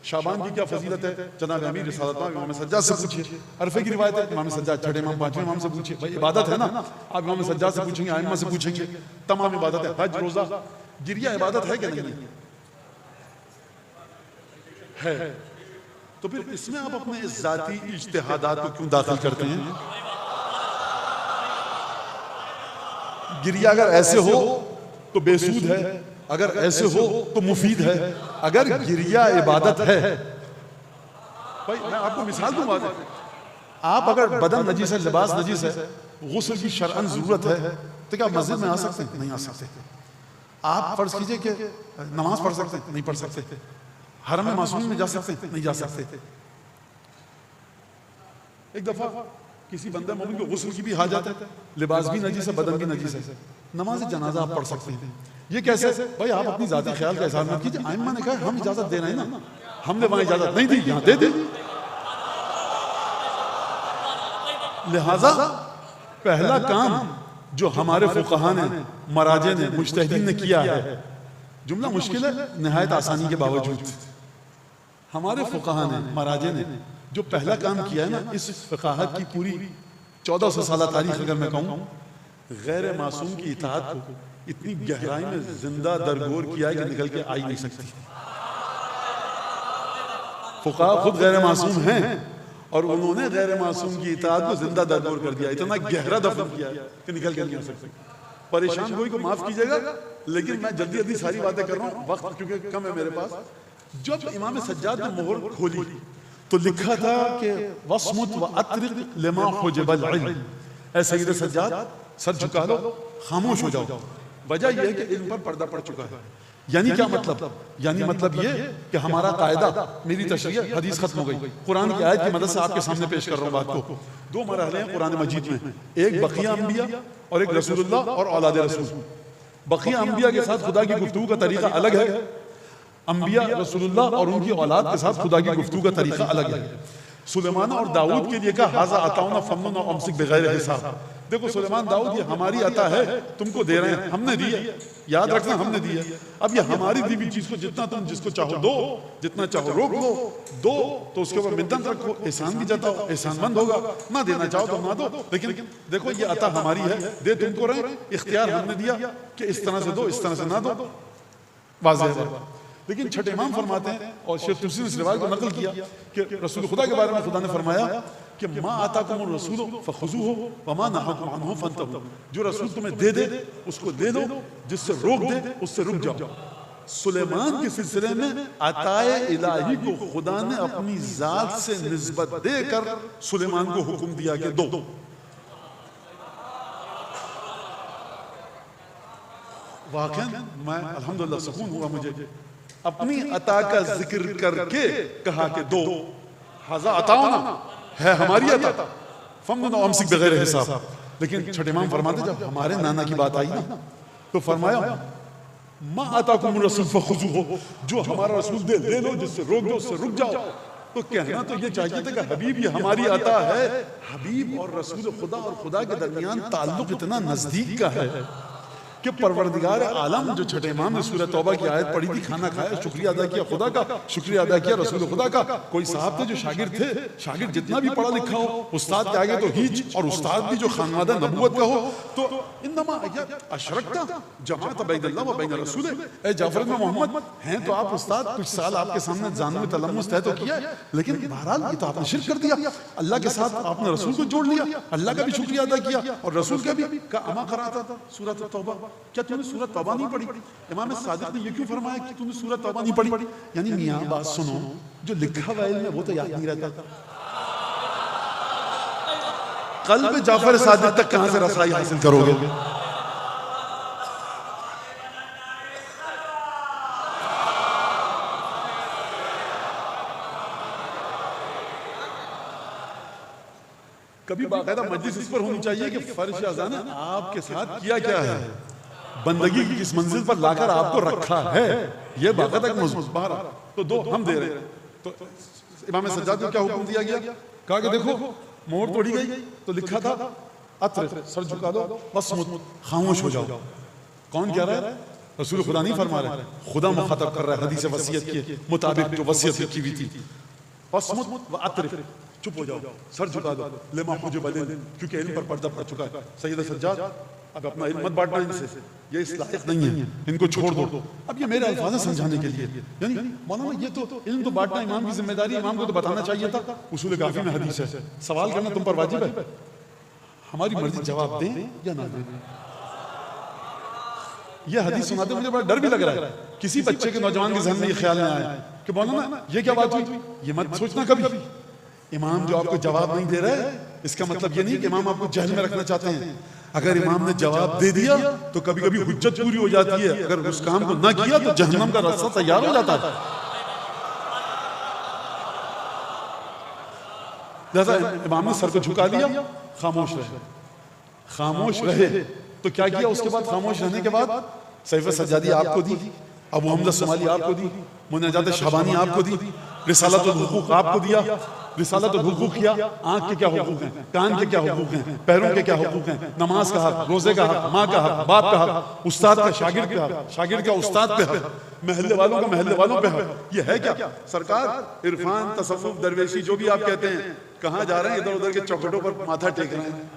شعبان کی کیا فضیلت ہے؟ جناب امیر رسالت امام سجاد سے پوچھئے. عرفے کی روایت ہے امام سجاد 6 امام 5 امام سے پوچھئے. بھائی عبادت ہے نا، آپ امام سجاد سے پوچھیں گے، ائمہ سے پوچھیں گے، تمام عبادت ہے. حج، روزہ، گریہ عبادت ہے کہ نہیں ہے؟ تو پھر اس میں آپ اپنے ذاتی اجتہادات کو کیوں داخل کرتے ہیں؟ گریہ اگر ایسے ہو تو بے سود ہے، اگر ایسے ہو تو مفید ہے. اگر گریہ عبادت ہے، بھائی میں آپ کو مثال دوں گا. آپ اگر بدن نجیس ہے، لباس نجیس ہے، غسل کی شرعاً ضرورت ہے تو کیا مسجد میں آ سکتے ہیں؟ نہیں آ سکتے. آپ فرض کیجئے کہ نماز پڑھ سکتے ہیں؟ نہیں پڑھ سکتے. حرم معصوم میں جا سکتے ہیں؟ نہیں جا سکتے. ایک دفعہ کسی بندہ مومن کو غسل کی بھی حاجت ہے، لباس بھی نجیس ہے، بدن بھی نجیس ہے، نماز جنازہ آپ پڑھ سکتے ہیں. یہ کیسے؟ بھائی آپ اپنی ذاتی خیال کا اظہار مت کیجئے. ائمہ نے کہا ہم اجازت دے رہے ہیں نا، ہم نے وہاں اجازت نہیں دی، یہاں دے دی. لہٰذا پہلا کام جو ہمارے فقہاء نے، مراجع نے، مجتہدین نے کیا ہے، جملہ مشکل ہے نہایت آسانی کے باوجود، ہمارے فقہاء نے، مراجع نے جو پہلا کام کیا ہے نا، اس فقاہت کی پوری 1400 سالہ تاریخ اگر میں کہوں، غیر معصوم کی اطاعت کو اتنی گہرائی میں زندہ درگور کیا ہے کہ نکل کے آئی نہیں سکتی. فقہاء خود غیر معصوم ہیں اور انہوں نے غیر معصوم کی اطاعت کو زندہ درگور کر دیا، اتنا گہرا دفن کیا کہ نکل کے نہیں آ سکتی. پریشان کوئی کو معاف کیجئے گا، لیکن میں جلدی جلدی ساری باتیں کر رہا ہوں، وقت کیونکہ کم ہے میرے پاس. جب امام سجاد نے مہر کھولی تو لکھا تھا کہ وَصْمُتْ وَأَطْرِقْ لِمَا حُجِبَ الْعِلْمِ، اے سید سجاد سر جھکا لو، خاموش ہو جاؤ. وجہ یہ ہے کہ علم پر پردہ پڑ چکا ہے. یعنی کیا مطلب؟ یعنی مطلب یہ کہ ہمارا قاعدہ، میری تشریح، حدیث ختم ہو گئی. قرآن کی آیت کی مدد سے آپ کے سامنے پیش کر رہا ہوں بات کو. 2 مرحلے ہیں قرآن مجید میں، ایک بقیہ انبیاء اور ایک رسول اللہ اور اولاد رسول. بقیہ انبیاء کے ساتھ خدا کی گفتگو کا طریقہ الگ ہے، انبیاء رسول اللہ اور ان کی اولاد کے ساتھ خدا کی گفتگو کا طریقہ الگ ہے. سلیمان اور داؤد کے لیے کہا ھذا عطاؤنا فامنن او امسک بغیر حساب. دیکھو سلیمان، داؤد، یہ ہماری عطا ہے، تم کو دے رہے ہیں، ہم نے دی ہے، یاد رکھنا ہم نے دی ہے. اب یہ ہماری دی ہوئی چیز کو جتنا تم جس کو چاہو دو، جتنا چاہو روک لو، دو تو اس کے اوپر منت رکھو، احسان بھی جتاؤ، احسان مند ہوگا. نہ دینا چاہو تو نہ دو، لیکن دیکھو یہ عطا ہماری ہے، دے تم کو رہے، اختیار ہم نے دیا کہ اس طرح سے دو، اس طرح سے نہ دو. واضح ہے. لیکن چھٹے امام فرماتے ہیں، اور شیخ طوسی نے اس روایت کو نقل کیا کہ رسول خدا کے بارے میں خدا نے فرمایا کہ ما آتاکم الرسول فخذوہ وما نہاکم عنہ فانتہوا. جو رسول تمہیں دے دے اس کو دے دو، جس سے روک دے اس سے رک جاؤ. سلیمان کے سلسلے میں عطائے الہی کو خدا نے اپنی ذات سے نسبت دے کر سلیمان کو حکم دیا کہ دو. واقعاً میں الحمدللہ سکون ہوا مجھے اپنی عطا کا ذکر کر کے کہا کہ دو. ھذا عطاؤنا، ہے ہماری عطا، فامنن او امسک بغیر حساب. لیکن چھٹے امام فرماتے جب ہمارے نانا کی بات آئی نا تو فرمایا ما آتاکم الرسول فخذوہ، جو ہمارا رسول دے دے لو، جس سے روک دو اس سے رک جاؤ. تو کہنا تو یہ چاہیے تھا کہ حبیب یہ ہماری عطا ہے. حبیب اور رسول خدا اور خدا کے درمیان تعلق اتنا نزدیک کا ہے کہ پروردگار عالم، جو چھٹے امام نے سورہ توبہ کی آیت پڑھی تھی، کھانا کھایا، شکریہ ادا کیا خدا کا، شکریہ ادا کیا رسول خدا کا. کوئی صاحب تھے جو شاگرد تھے، شاگرد جتنا بھی پڑھا لکھا ہو، استاد کے آگے تو ہیچ، اور استاد بھی جو خانوادہ نبوت کا ہو تو انما اشرکتا جماعت بین اللہ و بین رسول. اے جعفر بن محمد ہیں تو آپ استاد، کچھ سال آپ کے سامنے جاننے میں تلمس طے تو کیا ہے، لیکن بہرحال یہ تو آپ نے شرک کر دیا. اللہ کے ساتھ آپ نے رسول کو جوڑ لیا، اللہ کا بھی شکریہ ادا کیا اور رسول کا بھی. کا اما قراتا تھا سورۃ توبہ، کیا تم نے سورۃ توبہ نہیں پڑھی؟ امام صادق نے یہ کیوں فرمایا کہ تم نے سورۃ توبہ نہیں پڑھی؟ یعنی میاں بات سنو، جو لکھا ہوا علم ہے وہ تو یاد نہیں رہتا. قلب جعفر صادق تک کہاں سے رسائی حاصل کرو گے؟ کبھی باقاعدہ مجلس اس پر ہونی چاہیے کہ فرش اذان آپ کے ساتھ کیا کیا ہے، بندگی کی کس منزل پر لا کر آپ کو رکھا ہے، یہ باقاعدہ ایک موضوع. بہرحال تو دو ہم دے رہے ہیں. تو امام سجاد کو کیا حکم دیا گیا؟ کہا کہ دیکھو مہر توڑی گئی تو لکھا تھا عطر، سر جھکا دو بس خاموش ہو جاؤ. کون کہہ رہا ہے؟ رسول خدا نہیں فرما رہے، خدا مخاطب کر رہا ہے حدیث وصیت کے مطابق جو وصیت لکھی ہوئی تھی. وصمت و عطر، چپ ہو جاؤ، سر جھکا دو، لما حجب العلم، کیونکہ علم پر پردہ پڑ چکا ہے. سید سجاد اب اپنا علم مت بانٹنا ان سے، یہ اس لائق نہیں ہے، ان کو چھوڑ دو. اب یہ میرے الفاظ ہیں سمجھانے کے لیے، یعنی مولانا یہ تو علم تو بانٹنا امام کی ذمہ داری، امام کو تو بتانا چاہیے تھا. اصول کافی میں حدیث ہے، سوال کرنا تم پر واجب ہے، ہماری مرضی جواب دیں یا نہ دیں. یہ حدیث سناتے مجھے بڑا ڈر بھی لگ رہا ہے، کسی بچے کے نوجوان کے ذہن میں یہ خیال نہ آئے کہ مولانا یہ کیا بات ہوئی. یہ مت سوچنا کبھی امام جو آپ کو جواب نہیں دے رہا ہے اس کا مطلب یہ نہیں کہ امام آپ کو جہل میں رکھنا چاہتے ہیں. اگر امام نے جواب دے دیا تو کبھی کبھی حجت پوری ہو جاتی ہے، اگر اس کام کو نہ کیا تو جہنم کا راستہ تیار ہو جاتا ہے. لہذا امام نے سر کو جھکا دیا، خاموش رہے. خاموش رہے تو کیا کیا اس کے بعد؟ خاموش رہنے کے بعد صحیفہ سجادی آپ کو دی، ابو حمزہ صومالی آپ کو دی، مناجات شعبانی آپ کو دی، رسالت الحقوق آپ کو دیا. رسالت الحقوق کیا، آنکھ کے کیا حقوق ہیں، کان کے کیا حقوق ہیں، پیروں کے کیا حقوق ہیں، نماز کا حق، روزے کا حق، ماں کا حق، باپ کا حق، استاد کا شاگرد کا حق، شاگرد کا استاد پہ حق، محلے والوں کا محلے والوں پہ حق. یہ ہے کیا سرکار؟ عرفان، تصوف، درویشی جو بھی آپ کہتے ہیں، کہاں جا رہے ہیں؟ ادھر ادھر کے چوکھٹوں پر ماتھا ٹیک رہے ہیں.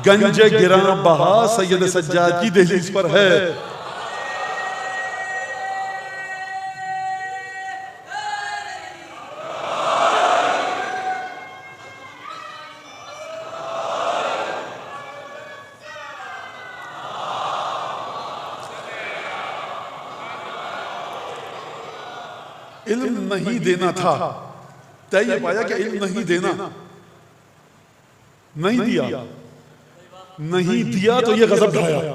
گنج گراں بہا سید سجاد کی دہلیز پر ہے. علم نہیں دینا تھا، طے یہ پایا کہ علم نہیں دینا، نہیں دیا. نہیں دیا تو یہ غضب ڈھایا،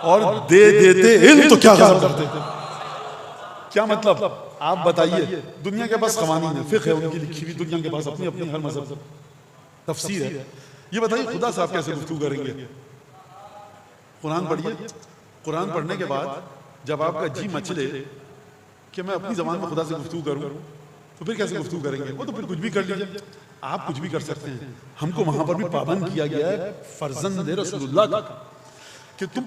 اور دے دیتے علم تو کیا غضب کرتے. کیا مطلب؟ آپ بتائیے. دنیا کے پاس قوانین ہیں، فقہ ہے ان کی لکھی ہوئی، دنیا کے پاس اپنی اپنی ہر مذہب تفسیر ہے. یہ بتائیے خدا سے آپ کیسے گفتگو کریں گے؟ قرآن پڑھیے. قرآن پڑھنے کے بعد جب آپ کا جی مچلے کہ میں اپنی زبان میں خدا سے گفتگو کروں تو پھر کیسے گفتگو کریں گے؟ وہ تو پھر کچھ بھی کر لیجیے، آپ کچھ بھی کر سکتے ہیں. ہم کو وہاں پر بھی پابند کیا گیا ہے فرزند رسول اللہ کا کہ تم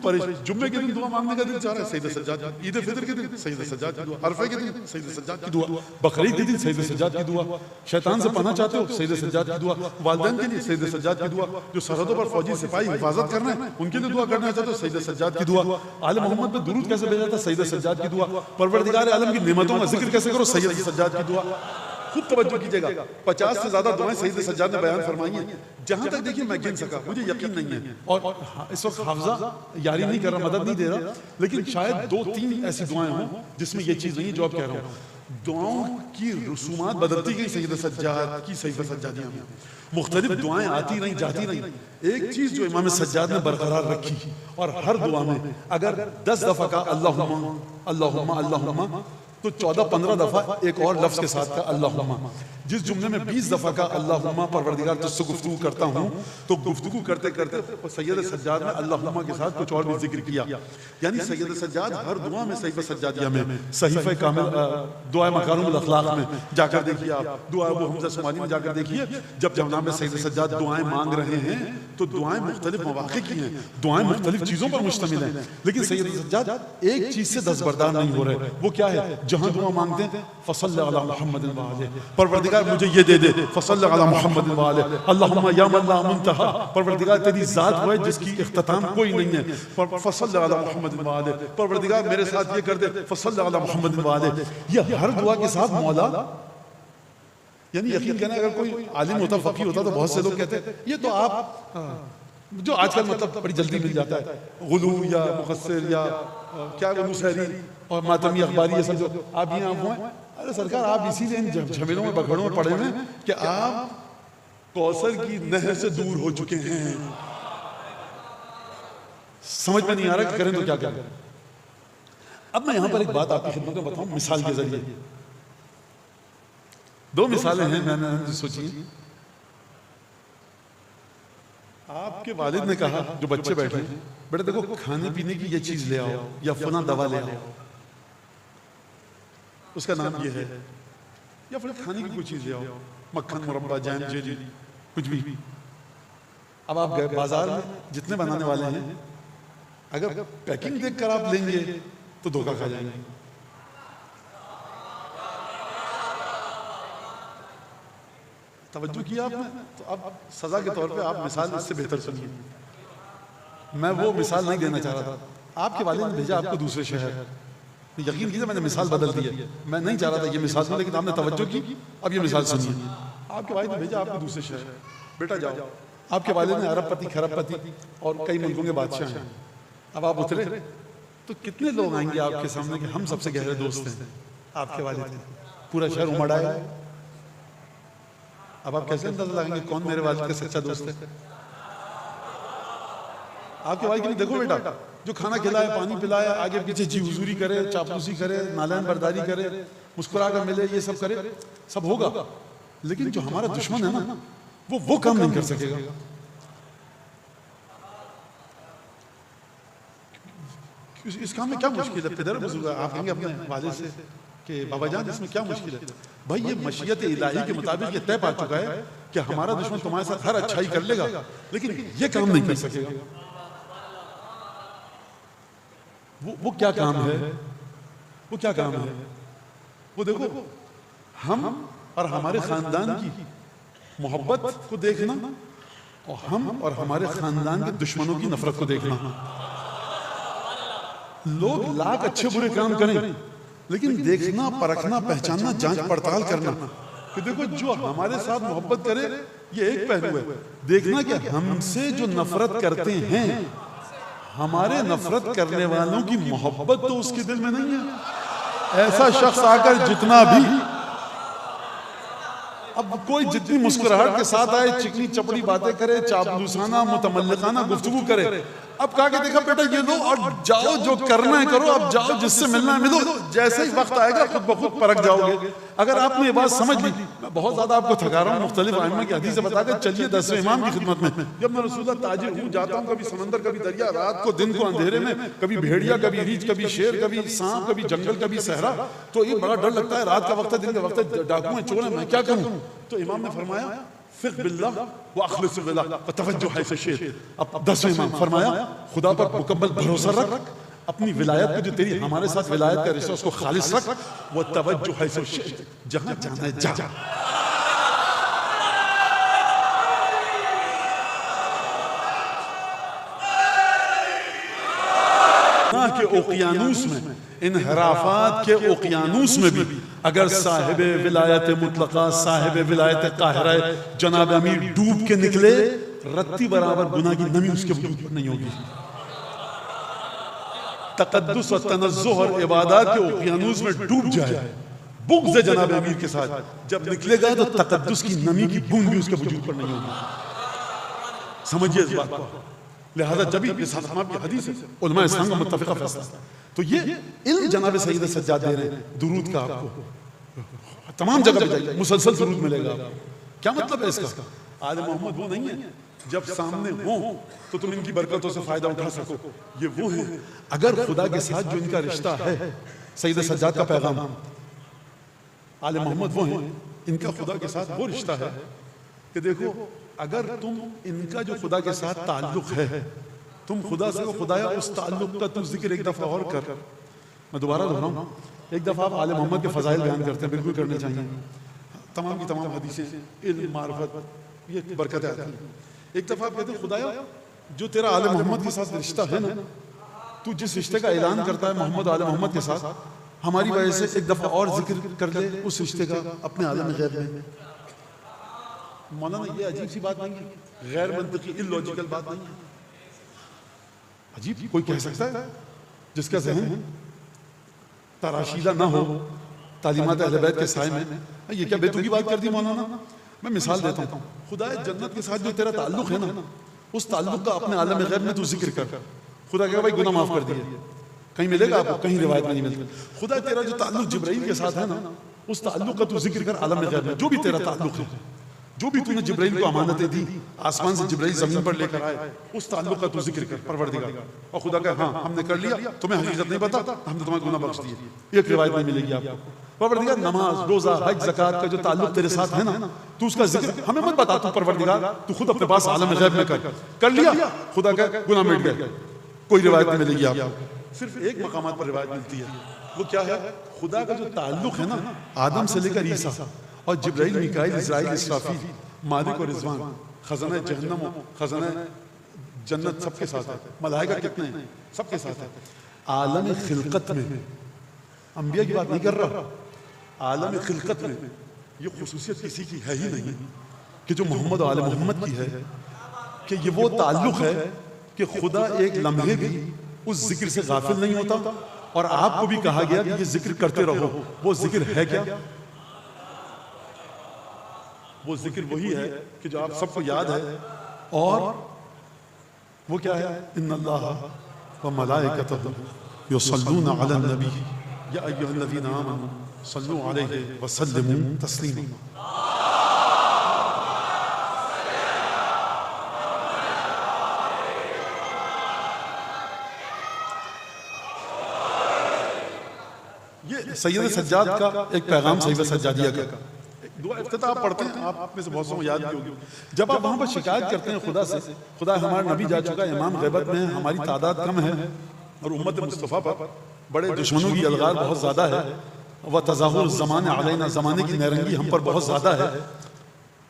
جمعے کے دن دعا مانگنے کا دن چاہ رہے ہیں، سید سجاد. عید فطر کے دن سید سجاد کی دعا، عرفہ کے دن سید سجاد کی دعا، بقرعید کے دن سید سجاد کی دعا. شیطان سے پناہ چاہتے ہو، سید سجاد کی دعا. والدین کے لیے سید سجاد کی دعا. جو سرحدوں پر فوجی سپاہی حفاظت کرنا ہے ان کے لیے دعا کرنا چاہتے ہو، سید سجاد کی دعا. آل محمد پہ درود کیسے بھیجا تھا؟ سید سجاد کی دعا. پروردگار عالم کی نعمتوں کا ذکر کیسے کرو؟ سید سجاد کی دعا. خوب توجہ کیجئے گا، 50 سے زیادہ دعائیں سید سجاد نے بیان فرمائی ہیں. جہاں تک دیکھیے میں گن سکا، مجھے یقین نہیں ہے، اور اس وقت حافظہ یاری نہیں کر رہا، مدد نہیں دے رہا، لیکن شاید 2-3 ایسی دعائیں ہوں جس میں یہ چیز نہیں ہے جو آپ کہہ رہا ہوں. دعاؤں کی رسومات بدلتی گئی سید سجاد کی صحیفہ سجادیہ میں. مختلف دعائیں آتی رہیں جاتی رہیں. ایک چیز جو امام سجاد نے برقرار رکھی، اور ہر دعا میں اگر 10 دفعہ کا اللہم اللہم اللہم تو 14-15 دفعہ ایک اور لفظ کے ساتھ کا اللہم. جس جملے میں 20 دفعہ کا اللہم پروردگار تجھ سے گفتگو کرتا ہوں، تو گفتگو کرتے کرتے سید سجاد نے اللہم کے ساتھ کچھ اور بھی ذکر کیا. یعنی سید سجاد ہر دعا میں صحیفہ سجادیہ میں، صحیفہ کامل دعائے مکارم الاخلاق میں جا کر دیکھیے، آپ دعا ابو حمزہ صومالی میں جا کر دیکھیے. جب جناب سید سجاد دعائیں مانگ رہے ہیں تو دعائیں مختلف مواقع کی ہیں، دعائیں مختلف چیزوں پر مشتمل ہیں، لیکن سید سجاد ایک چیز سے دستبردار نہیں ہو رہے. وہ کیا ہے؟ جہاں دعا مانگتے ہیں فصلی علی محمد وآلہ، پروردگار مجھے یہ دے دے، فصلی علی محمد وآلہ. اللہم یا من لا منتہا، پروردگار تیری ذات وہ ہے جس کی اختتام کوئی نہیں ہے، فصلی علی محمد وآلہ. پروردگار میرے ساتھ یہ کر دے، فصلی علی محمد وآلہ. یہ ہر دعا کے ساتھ مولا، یعنی یقین کرنا اگر کوئی عالم ہوتا، فقیہ ہوتا، تو بہت سے لوگ کہتے ہیں یہ تو آپ جو آج کل مطلب بڑی جلدی مل جاتا ہے، غلو یا مقصر یا کیا غلو سحری، اور ماتمی اخباری یہ سب جو آپ یہاں ہوئے ہیں، ارے سرکار آپ اسی لیے ان جھمیلوں میں پکڑوں میں پڑے ہوئے ہیں کہ آپ کوثر کی نہر سے دور ہو چکے ہیں. سمجھ میں نہیں آ رہا کہ کریں تو کیا کریں. اب میں یہاں پر ایک بات آپ کی خدمت میں بتاؤں مثال کے ذریعے. 2 مثالیں ہیں میں نے سوچی. آپ کے والد نے کہا جو بچے بیٹھے ہیں، بیٹا دیکھو کھانے پینے کی یہ چیز لے آؤ یا فلاں دوا لے آؤ، اس کا نام یہ ہے، یا پھر کھانے کی کوئی چیز لے آؤ، مکھن، مربع، جیم، جیلی، کچھ بھی. اب آپ بازار میں جتنے بنانے والے ہیں اگر پیکنگ دیکھ کر آپ لیں گے تو دھوکہ کھا جائیں گے. توجہ کیا آپ نے؟ تو اب سزا کے طور پہ آپ مثال اس سے بہتر سنیے. میں وہ مثال نہیں دینا چاہ رہا تھا. آپ کے والد نے بھیجا آپ کو دوسرے شہر. یقین کیجیے میں نے مثال بدل دی ہے. میں نہیں چاہ رہا تھا یہ مثال دوں، لیکن آپ نے توجہ کی. اب یہ مثال سنیے. آپ کے والد نے بھیجا آپ کو دوسرے شہر، بیٹا جاؤ. آپ کے والد نے ارب پتی، کھرب پتی اور کئی ملکوں کے بادشاہ ہیں. اب آپ اترے تو کتنے لوگ آئیں گے آپ کے سامنے کہ ہم سب سے گہرے دوست ہیں. آپ کے والد پورا شہر امڑ آئے. اب آپ کیسے اندازہ لگائیں گے کون میرے والد کا سچا دوست ہے؟ آپ کے والد کے لیے دیکھو بیٹا، جو کھانا کھلائے، پانی پلائے، آگے پیچھے جی حضوری کرے، چاپلوسی کرے، نالائن برداری کرے، مسکرا کر ملے، یہ سب کرے، سب ہوگا. لیکن جو ہمارا دشمن ہے نا وہ کام نہیں کر سکے گا. اس کام میں کیا مشکل ہے؟ پدر بزرگ آپ کہیں گے اپنے والد سے کہ بابا جان اس میں کیا مشکل ہے؟ بھائی یہ مشیت الہی کے مطابق یہ طے پا چکا ہے کہ ہمارا دشمن تمہارے ساتھ ہر اچھائی کر لے گا لیکن یہ کام نہیں کر سکے گا. وہ کیا کام ہے؟ وہ کیا کام ہے؟ وہ دیکھو، ہم اور ہمارے خاندان کی محبت کو دیکھنا اور ہم اور ہمارے خاندان کے دشمنوں کی نفرت کو دیکھنا. لوگ لاکھ اچھے برے کام کریں لیکن دیکھنا، پرکھنا، پہچاننا، جانچ پڑتال کرنا کہ دیکھو جو ہمارے ساتھ محبت کرے یہ ایک پہلو ہے. دیکھنا کہ ہم سے جو نفرت کرتے ہیں، ہمارے نفرت کرنے والوں کی محبت تو اس کے دل میں نہیں ہے. ایسا شخص آ کر جتنا بھی اب کوئی جتنی مسکراہٹ کے ساتھ آئے، چکنی چپڑی باتیں کرے، چاپلوسانہ متملقانہ گفتگو کرے، اب کہا کہ دیکھا بیٹا یہ لو اور جاؤ جو کرنا ہے کرو، اب جاؤ جس سے ملنا ہے ملو، جیسے ہی وقت آئے گا خود بخود پرکھ جاؤ گے. اگر آپ نے یہ بات سمجھ لی، میں بہت زیادہ آپ کو تھکا رہا ہوں مختلف ائمہ کی حدیث سے بتا کر، چلیے 10ویں امام کی خدمت میں. جب میں رسول اللہ تاجر ہوں، جاتا ہوں کبھی سمندر، کبھی دریا، رات کو دن کو اندھیرے میں، کبھی بھیڑیا، کبھی ریچھ، کبھی شیر، کبھی سانپ، کبھی جنگل، کبھی صحرا، تو یہ بڑا ڈر لگتا ہے. رات کا وقت ہے، دن کا وقت ہے، ڈاکو ہیں، چور ہیں، میں کیا کروں؟ تو امام نے فرمایا فق باللہ واخلص باللہ وتوجہ حیث شئت. اب 10ویں امام فرمایا خدا پر مکمل بھروسہ رکھ، اپنی ولایت کو جو تیری ہمارے ساتھ ولایت کا رشتہ اس کو خالص رکھ، وتوجہ حیث شئت، جہاں جانا ہے جا. کے اوقیانوس میں، انحرافات کے اوقیانوس میں بھی اگر صاحب ولایت مطلقہ، صاحب ولایت قاہرہ جناب امیر ڈوب کے نکلے، رتی برابر گناہ کی نمی اس کے وجود پر نہیں ہوگی. تقدس و تنزہ اور عبادات کے اوقیانوس میں ڈوب جائے بغض جناب امیر کے ساتھ، جب نکلے گا تو تقدس کی نمی کی بوند بھی اس کے وجود پر نہیں ہوگی. سمجھئے اس بات کو. لہذا جب یہ صحابہ کی حدیث ہے، علماء اسلام کا متفقہ فیصلہ. تو یہ علم جناب سید سجاد دے رہے ہیں درود کا. آپ کو تمام جگہ پہ جائیے مسلسل درود ملے گا. کیا مطلب ہے اس کا؟ آل محمد وہ نہیں ہے جب سامنے ہوں تو تم ان کی برکتوں سے فائدہ اٹھا سکو. یہ وہ ہیں اگر خدا کے ساتھ جو ان کا رشتہ ہے. سید سجاد کا پیغام، آل محمد وہ ہیں ان کا خدا کے ساتھ وہ رشتہ ہے کہ دیکھو اگر تم ان کا جو خدا کے ساتھ تعلق ہے، تم خدا سے خدایا اس تعلق کا تو ذکر ایک دفعہ اور کر. میں دوبارہ دہراؤں، ایک دفعہ آپ آل محمد کے فضائل بیان کرتے ہیں، بالکل کرنے چاہیے. تمام کی تمام حدیثیں، علم، معرفت، یہ برکتیں آتی ہیں. ایک دفعہ آپ کہتے ہیں خدایا جو تیرا آل محمد کے ساتھ رشتہ ہے نا، تو جس رشتے کا اعلان کرتا ہے محمد آل محمد کے ساتھ، ہماری وجہ سے ایک دفعہ اور ذکر کر لے اس رشتے کا اپنے عالم غیب میں. مولانا یہ عجیب سی بات نہیں ہے، غیر منطقی illogical بات نہیں ہے. عجیب کوئی کہہ سکتا ہے جس کا ذہن تراشیدہ نہ ہو تعلیمات اہل بیت کے سائے میں. یہ کیا بیتو کی بات کر دی مولانا؟ میں مثال دیتا ہوں. خدا جنت کے ساتھ جو تیرا تعلق ہے نا، اس تعلق کا اپنے عالم غیب میں تو ذکر کر. خدا کہے بھائی گناہ معاف کر دیے. کہیں ملے گا آپ کو؟ کہیں روایت میں نہیں ملتا. خدا تیرا جو تعلق جبرائیل کے ساتھ ہے نا، اس تعلق کا تو ذکر کر عالم غیب میں. جو بھی تیرا تعلق ہے، جو بھی تو نے جبرائیل کو امانتیں دی، آسمان سے جبرائیل زمین پر لے کر آئے، اس تعلق کا تو ذکر کر پروردگار. اور خدا کہے ہاں ہم نے کر لیا، تمہیں حقیقت نہیں پتا، ہم نے تمہیں گناہ بخش دیے. ایک روایت میں ملے گی آپ کو. پروردگار نماز، روزہ، حج، زکوٰۃ کا جو تعلق تیرے ساتھ ہے نا، تو اس کا ذکر ہمیں مت بتا. تو پروردگار تو خود اپنے پاس عالم غیب میں کر لیا. خدا کہے گناہ مٹ گئے. کوئی روایت نہیں ملے گی آپ کو. صرف ایک مقامات پر روایت ملتی ہے. وہ کیا ہے؟ خدا کا جو تعلق ہے نا آدم سے لے کر عیسیٰ، اور جبرائیل، میکائیل، اسرائیل، اسرافیل، مالک اور رضوان، خزانہ جہنم و خزانہ جنت سب کے ساتھ ہے. ملائکہ کتنے ہیں؟ سب کے ساتھ ہے. عالم خلقت میں، انبیاء کی بات نہیں کر رہا، عالم خلقت میں یہ خصوصیت کسی کی ہے ہی نہیں کہ جو محمد و آل محمد کی ہے، کہ یہ وہ تعلق ہے کہ خدا ایک لمحے بھی اس ذکر سے غافل نہیں ہوتا. اور آپ کو بھی کہا گیا کہ یہ ذکر کرتے رہو. وہ ذکر ہے کیا؟ وہ ذکر وہی ہے کہ جو آپ سب کو یاد ہے. اور وہ کیا ہے؟ ان اللہ وملائکتہ یصلون علی النبی یا ایھا الذین آمنوا صلوا علیہ وسلموا تسلیما. یہ سید سجاد کا ایک پیغام سید سجادیہ کا. دعا افتتاح آپ پڑھتے ہیں، آپ میں سے بہت سو یاد بھی ہوگی. جب آپ وہاں پر شکایت کرتے ہیں خدا سے، خدا ہمارا نبی جا چکا ہے، امام غیبت میں ہے، ہماری تعداد کم ہے، اور امت مصطفیٰ پر بڑے دشمنوں کی الغار بہت زیادہ ہے، وتظاہر الزمان علینا، زمانے کی نیرنگی ہم پر بہت زیادہ ہے.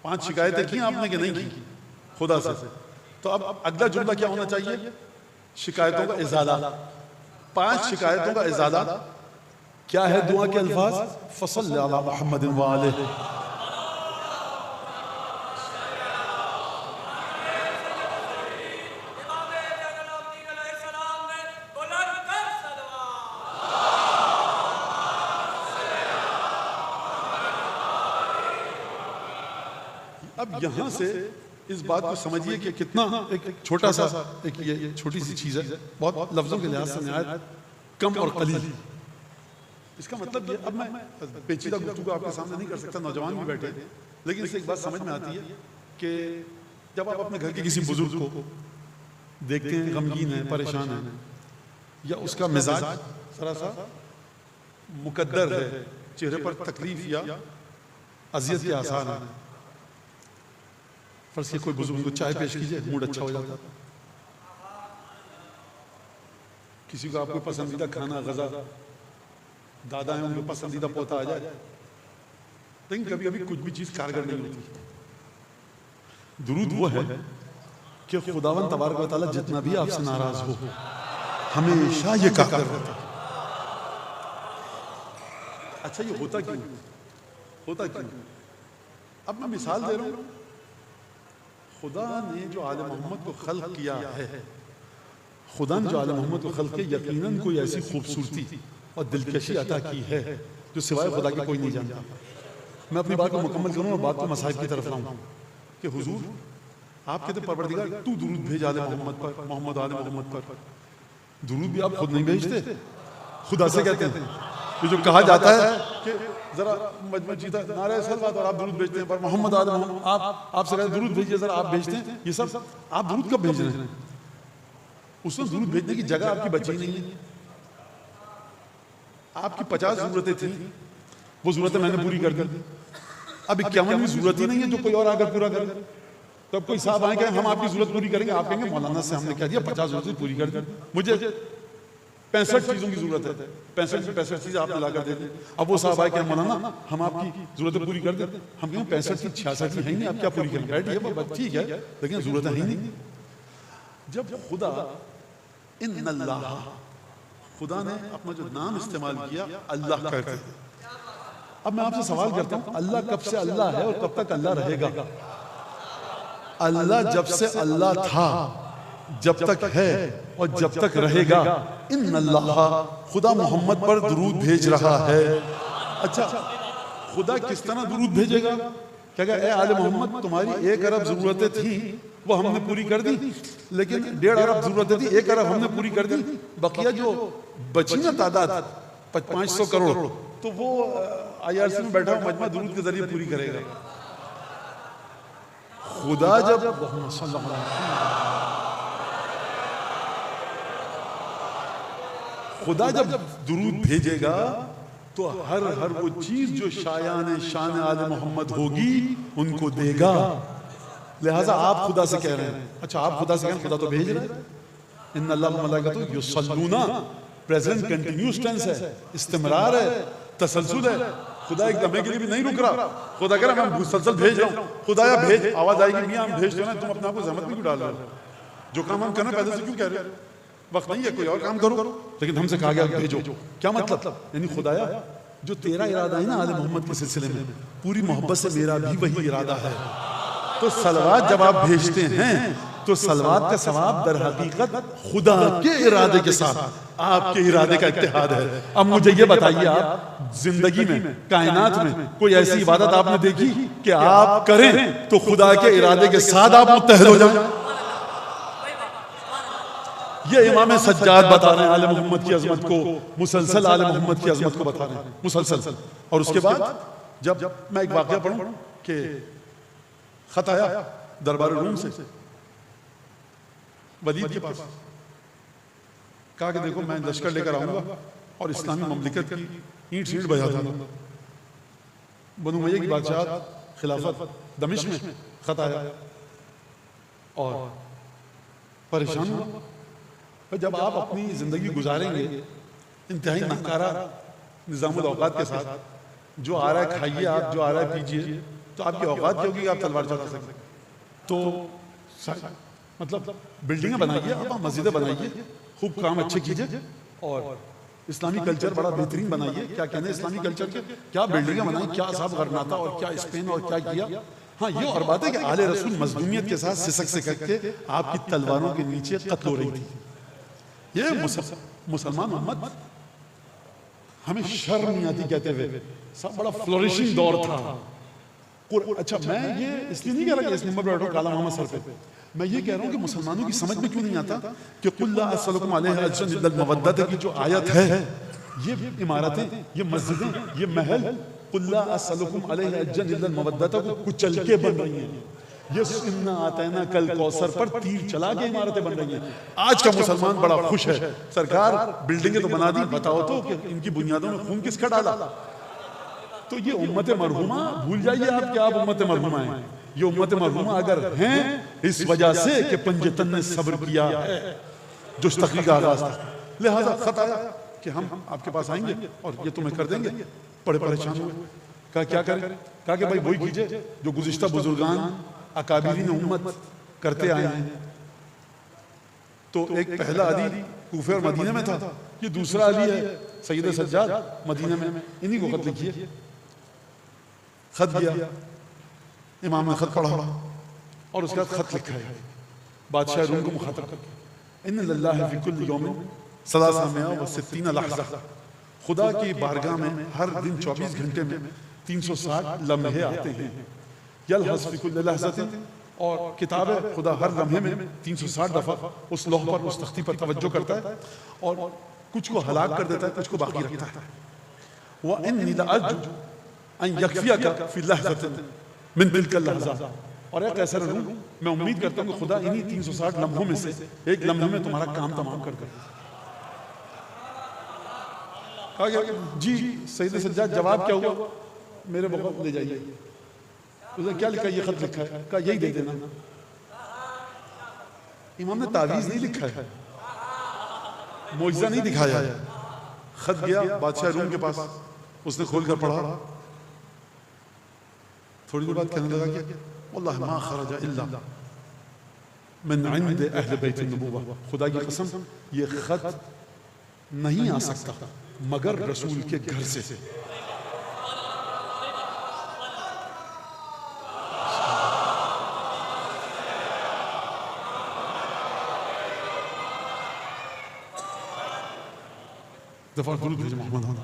5 شکایتیں کی آپ نے کہ نہیں کی خدا سے؟ تو اب اگلا جملہ کیا ہونا چاہیے؟ شکایتوں کا ازالہ. 5 شکایتوں کا ازالہ. کیا ہے دعا کے الفاظ؟ فصل علی محمد وآلہ. اب یہاں سے اس بات کو سمجھیے کہ کتنا ایک چھوٹا سا ایک یہ چھوٹی سی چیز ہے، بہت لفظوں کے لحاظ سے نہایت کم اور قلیل. اس کا مطلب یہ، اب میں پیچیدہ گفتگو آپ کے سامنے نہیں کر سکتا، نوجوان بھی بیٹھے ہیں، لیکن اس سے ایک بات سمجھ میں آتی ہے کہ جب آپ اپنے گھر کے کسی بزرگ کو دیکھتے ہیں غمگین ہے، پریشان ہے، یا اس کا مزاج ذرا سا مقدر ہے، چہرے پر تکلیف یا اذیت کے آثار ہیں، فرض کہ کوئی بزرگ کو چائے پیش کیجئے، موڈ اچھا ہو جاتا ہے. کسی کو آپ کو پسندیدہ کھانا غذا، دادا ہیں ان کو پسندیدہ پوتا آ جائے، لیکن کبھی کبھی کچھ بھی چیز کارگر نہیں ہوتی. درود وہ ہے کہ خداوند تبارک و تعالیٰ جتنا بھی آپ سے ناراض ہو، ہمیشہ یہ کارگر رہتا ہے. اچھا یہ ہوتا کیوں؟ ہوتا کیوں؟ اب میں مثال دے رہا ہوں. خدا نے جو آل محمد کو خلق کیا ہے، خدا نے جو آل محمد کو خلق کیا، یقیناً کوئی ایسی خوبصورتی اور دلکشی عطا کی ہے جو سوائے خدا کے کوئی نہیں جانتا. میں اپنی بات کو مکمل کروں اور بات کو مصائب کی طرف لاؤں کہ حضور آپ کہتے ہیں پروردگار تو درود بھیج آل محمد پر، محمد آل محمد پر. درود بھی آپ خود نہیں بھیجتے، خدا سے کہتے ہیں. یہ جو کہا جاتا ہے کہ ذرا مجمع جیتا نعرہ صلوات اور آپ درود بھیجتے ہیں پر محمد آل محمد، آپ سے کہتے ہیں درود بھیجیے ذرا، آپ بھیجتے ہیں. یہ سب آپ درود کب بھیج رہے ہیں؟ اس وقت درود بھیجنے کی جگہ آپ کی بچی نہیں ہے. آپ کی 50 ضرورتیں تھیں، وہ ضرورتیں میں نے پوری کر دی. اب 51ویں ضرورت ہی نہیں ہے جو کوئی اور آگر پورا کرے. تو اب کوئی صاحب آئیں کہ ہم آپ کی ضرورت پوری کریں گے، آپ کہیں گے مولانا سے ہم نے کہہ دیا 50 ضرورتیں پوری کر دی، مجھے 65 چیزوں کی ضرورت ہے، 65 چیزیں آپ لا کر دے دیں. اب وہ صاحب آئے کہ مولانا ہم آپ کی ضرورتیں پوری کر دیتے. ہم کہیں 65 کی 66 کی ہیں نہیں، آپ کیا پوری کریں گے؟ ٹھیک ہے لیکن ضرورتیں ہیں نہیں. جب خدا ان اللہ، خدا نے اپنا جو نام استعمال کیا اللہ کرتے. اب میں آپ سے سوال کرتا ہوں، اللہ کب سے اللہ ہے اور کب تک اللہ رہے گا؟ اللہ جب سے اللہ تھا جب تک ہے اور جب تک رہے گا، ان اللہ خدا محمد پر درود بھیج رہا ہے. اچھا خدا کس طرح درود بھیجے گا؟ کیا کہ اے آل محمد تمہاری 1 ارب ضرورتیں تھیں وہ ہم نے پوری کر دی، لیکن 1.5 ارب ضرورتیں تھیں 1 ارب ہم نے پوری کر دی، بقیہ جو بچی نا تعداد 500 کروڑ تو وہ IRC میں بیٹھا ہوا مجمع درود کے ذریعے پوری کرے گا. خدا جب خدا جب درود بھیجے گا تو ہر وہ چیز جو شان آل محمد ہوگی ان کو دے گا. لہٰذا آپ خدا سے کہہ رہے ہیں، اچھا آپ خدا سے کہہ رہے ہیں، خدا تو بھیج رہا ہے. ان اللہ وملائکتہ یصلون، پریزنٹ کنٹینیوس ٹینس ہے، استمرار ہے، تسلسل ہے. خدا ایک دمے کے لیے بھی نہیں رک رہا، خدا کہہ رہا ہے میں مسلسل بھیج رہا ہوں. خدایا بھیج، آواز آئے گی میاں ہم بھیج دو نا، تم اپنے آپ کو زحمت میں کیوں ڈال رہے ہو؟ جو کام ہم کرنا پہلے سے کیوں کہہ رہے ہیں؟ وقت نہیں ہے، کوئی اور کام کرو. لیکن ہم سے کہا گیا بھیجو. کیا مطلب؟ یعنی خدایا جو تیرا ارادہ ہے نا آل محمد کے سلسلے میں، پوری محبت سے میرا بھی وہی ارادہ ہے. تو صلوات جب آپ بھیجتے ہیں تو صلوات کا ثواب در حقیقت خدا کے ارادے کے ساتھ آپ کے ارادے کا اتحاد ہے. اب مجھے یہ بتائیے، آپ زندگی میں کائنات میں کوئی ایسی عبادت آپ نے دیکھی کہ آپ کریں تو خدا کے ارادے کے ساتھ آپ متحد ہو جائیں؟ یہ امام سجاد بتا رہے ہیں آل محمد کی عظمت کو، مسلسل آل محمد کی عظمت کو بتا رہے ہیں مسلسل. اور اس کے بعد جب میں ایک واقعہ پڑھوں کہ خط آیا دربار روم سے ولید کے پاس، کہا کہ دیکھو میں لشکر لے کر آؤں گا اور اسلامی مملکت کی اینٹ سینٹ بجا دوں گا. بنو امیہ کی بادشاہت خلافت دمشق میں خط آیا اور پریشان ہوا. جب آپ اپنی زندگی گزاریں گے انتہائی ناکارہ نظام الاوقات کے ساتھ، جو آ رہا ہے کھائیے آپ، جو آ رہا ہے پیجیے، تو آپ کی اوقات کیا ہوگی؟ آپ تلوار چلا سکتے. تو مطلب بلڈنگیں بنائیے، آپ مسجدیں بنائیے، خوب کام اچھے کیجیے اور اسلامی کلچر بڑا بہترین بنائیے. کیا کہنے اسلامی کلچر کے؟ کیا بلڈنگیں بنائیں، کیا صاحب غرناطہ اور کیا اسپین اور کیا کیا. ہاں یہ اور بات ہے کہ آل رسول مظلومیت کے ساتھ سسک سکک کے آپ کی تلواروں کے نیچے قتل ہو رہی تھی. یہ مسلمان امت ہمیں شرم نہیں آتی کہتے ہوئے، سب بڑا فلورشنگ دور تھا. اچھا میں یہ اس لیے نہیں کہہ رہا کہ اس نمبر پر بیٹھو کالا محمد سر پہ، میں یہ کہہ رہا ہوں کہ مسلمانوں کی سمجھ میں کیوں نہیں آتا کہ قُلْ لَا أَسْأَلُكُمْ عَلَيْهِ أَجْرًا إِلَّا الْمَوَدَّةَ کی جو آیت ہے، یہ عمارتیں، یہ مسجدیں، یہ محل قُلْ لَا أَسْأَلُكُمْ عَلَيْهِ أَجْرًا إِلَّا الْمَوَدَّةَ کو کچل کے بن رہی ہیں. یہ اِنَّا آتَيْنَاكَ الْكَوْثَرَ پر تیر چلا کے عمارتیں بن رہی ہیں. آج کا مسلمان بڑا خوش ہے، سرکار بلڈنگیں تو بنا دی، بتاؤ تو کہ ان کی بنیادوں میں خون کس کا ڈالا؟ تو یہ امت مرحومہ بھول جائیے آپ کہ آپ امت مرحومہ ہیں. یہ امت مرحومہ اگر ہیں اس وجہ سے کہ پنجتن نے صبر کیا ہے جو اس تقریر کا آغاز تھا. لہذا خط آیا کہ ہم آپ کے پاس آئیں گے اور یہ تمہیں کر دیں گے. بڑے پریشان ہوئے، کہا کیا کریں؟ کہا کہ بھائی وہی کیجئے جو گزشتہ بزرگان اکابرین امت کرتے آئے ہیں. تو ایک پہلا علی کوفہ اور مدینہ میں تھا، یہ دوسرا علی ہے سید سجاد مدینہ میں، انہی کو خط لکھیے. خط گیا، امام نے خط پڑھا اور اس کا خط لکھا ہے بادشاہ روم کو مخاطب کر کے، ان للہ فی کل یوم 360 لحظہ، خدا کی بارگاہ میں ہر دن 24 گھنٹے میں 360 لمحے آتے ہیں. یلحظ فی کل لحظۃ، اور کتاب خدا ہر لمحے میں 360 دفعہ اس لوح پر، اس تختی پر توجہ کرتا ہے اور کچھ کو ہلاک کر دیتا ہے، کچھ کو باقی رکھتا ہے. وَإِنِّي لَأَرْجُو أَن يَكْفِيَكَ فِي لَحْظَةٍ مِّن تِلْكَ اللَّحْظَةِ، اور اے قیصر روم میں امید کرتا ہوں کہ خدا انہی 360 لمحوں میں سے ایک لمحے میں تمہارا کام تمام کر دے. کہا کہ جی سید سجاد جواب کیا ہوا؟ میرے بغل لے جائیے. اس نے کیا لکھا؟ یہ خط لکھا ہے. کہا یہی دے دینا. امام نے تعویذ نہیں لکھا ہے، معجزہ نہیں دکھایا ہے. خط گیا بادشاہ روم کے پاس، اس نے کھول کر پڑھا. تھوڑی دیر بعد کہنے لگا کہ واللہ ما خرج الا من عند اہل بیت النبوہ، خدا کی قسم یہ خط نہیں آ سکتا مگر رسول کے گھر سے. دفعہ درود بھیجیں محمد آمین.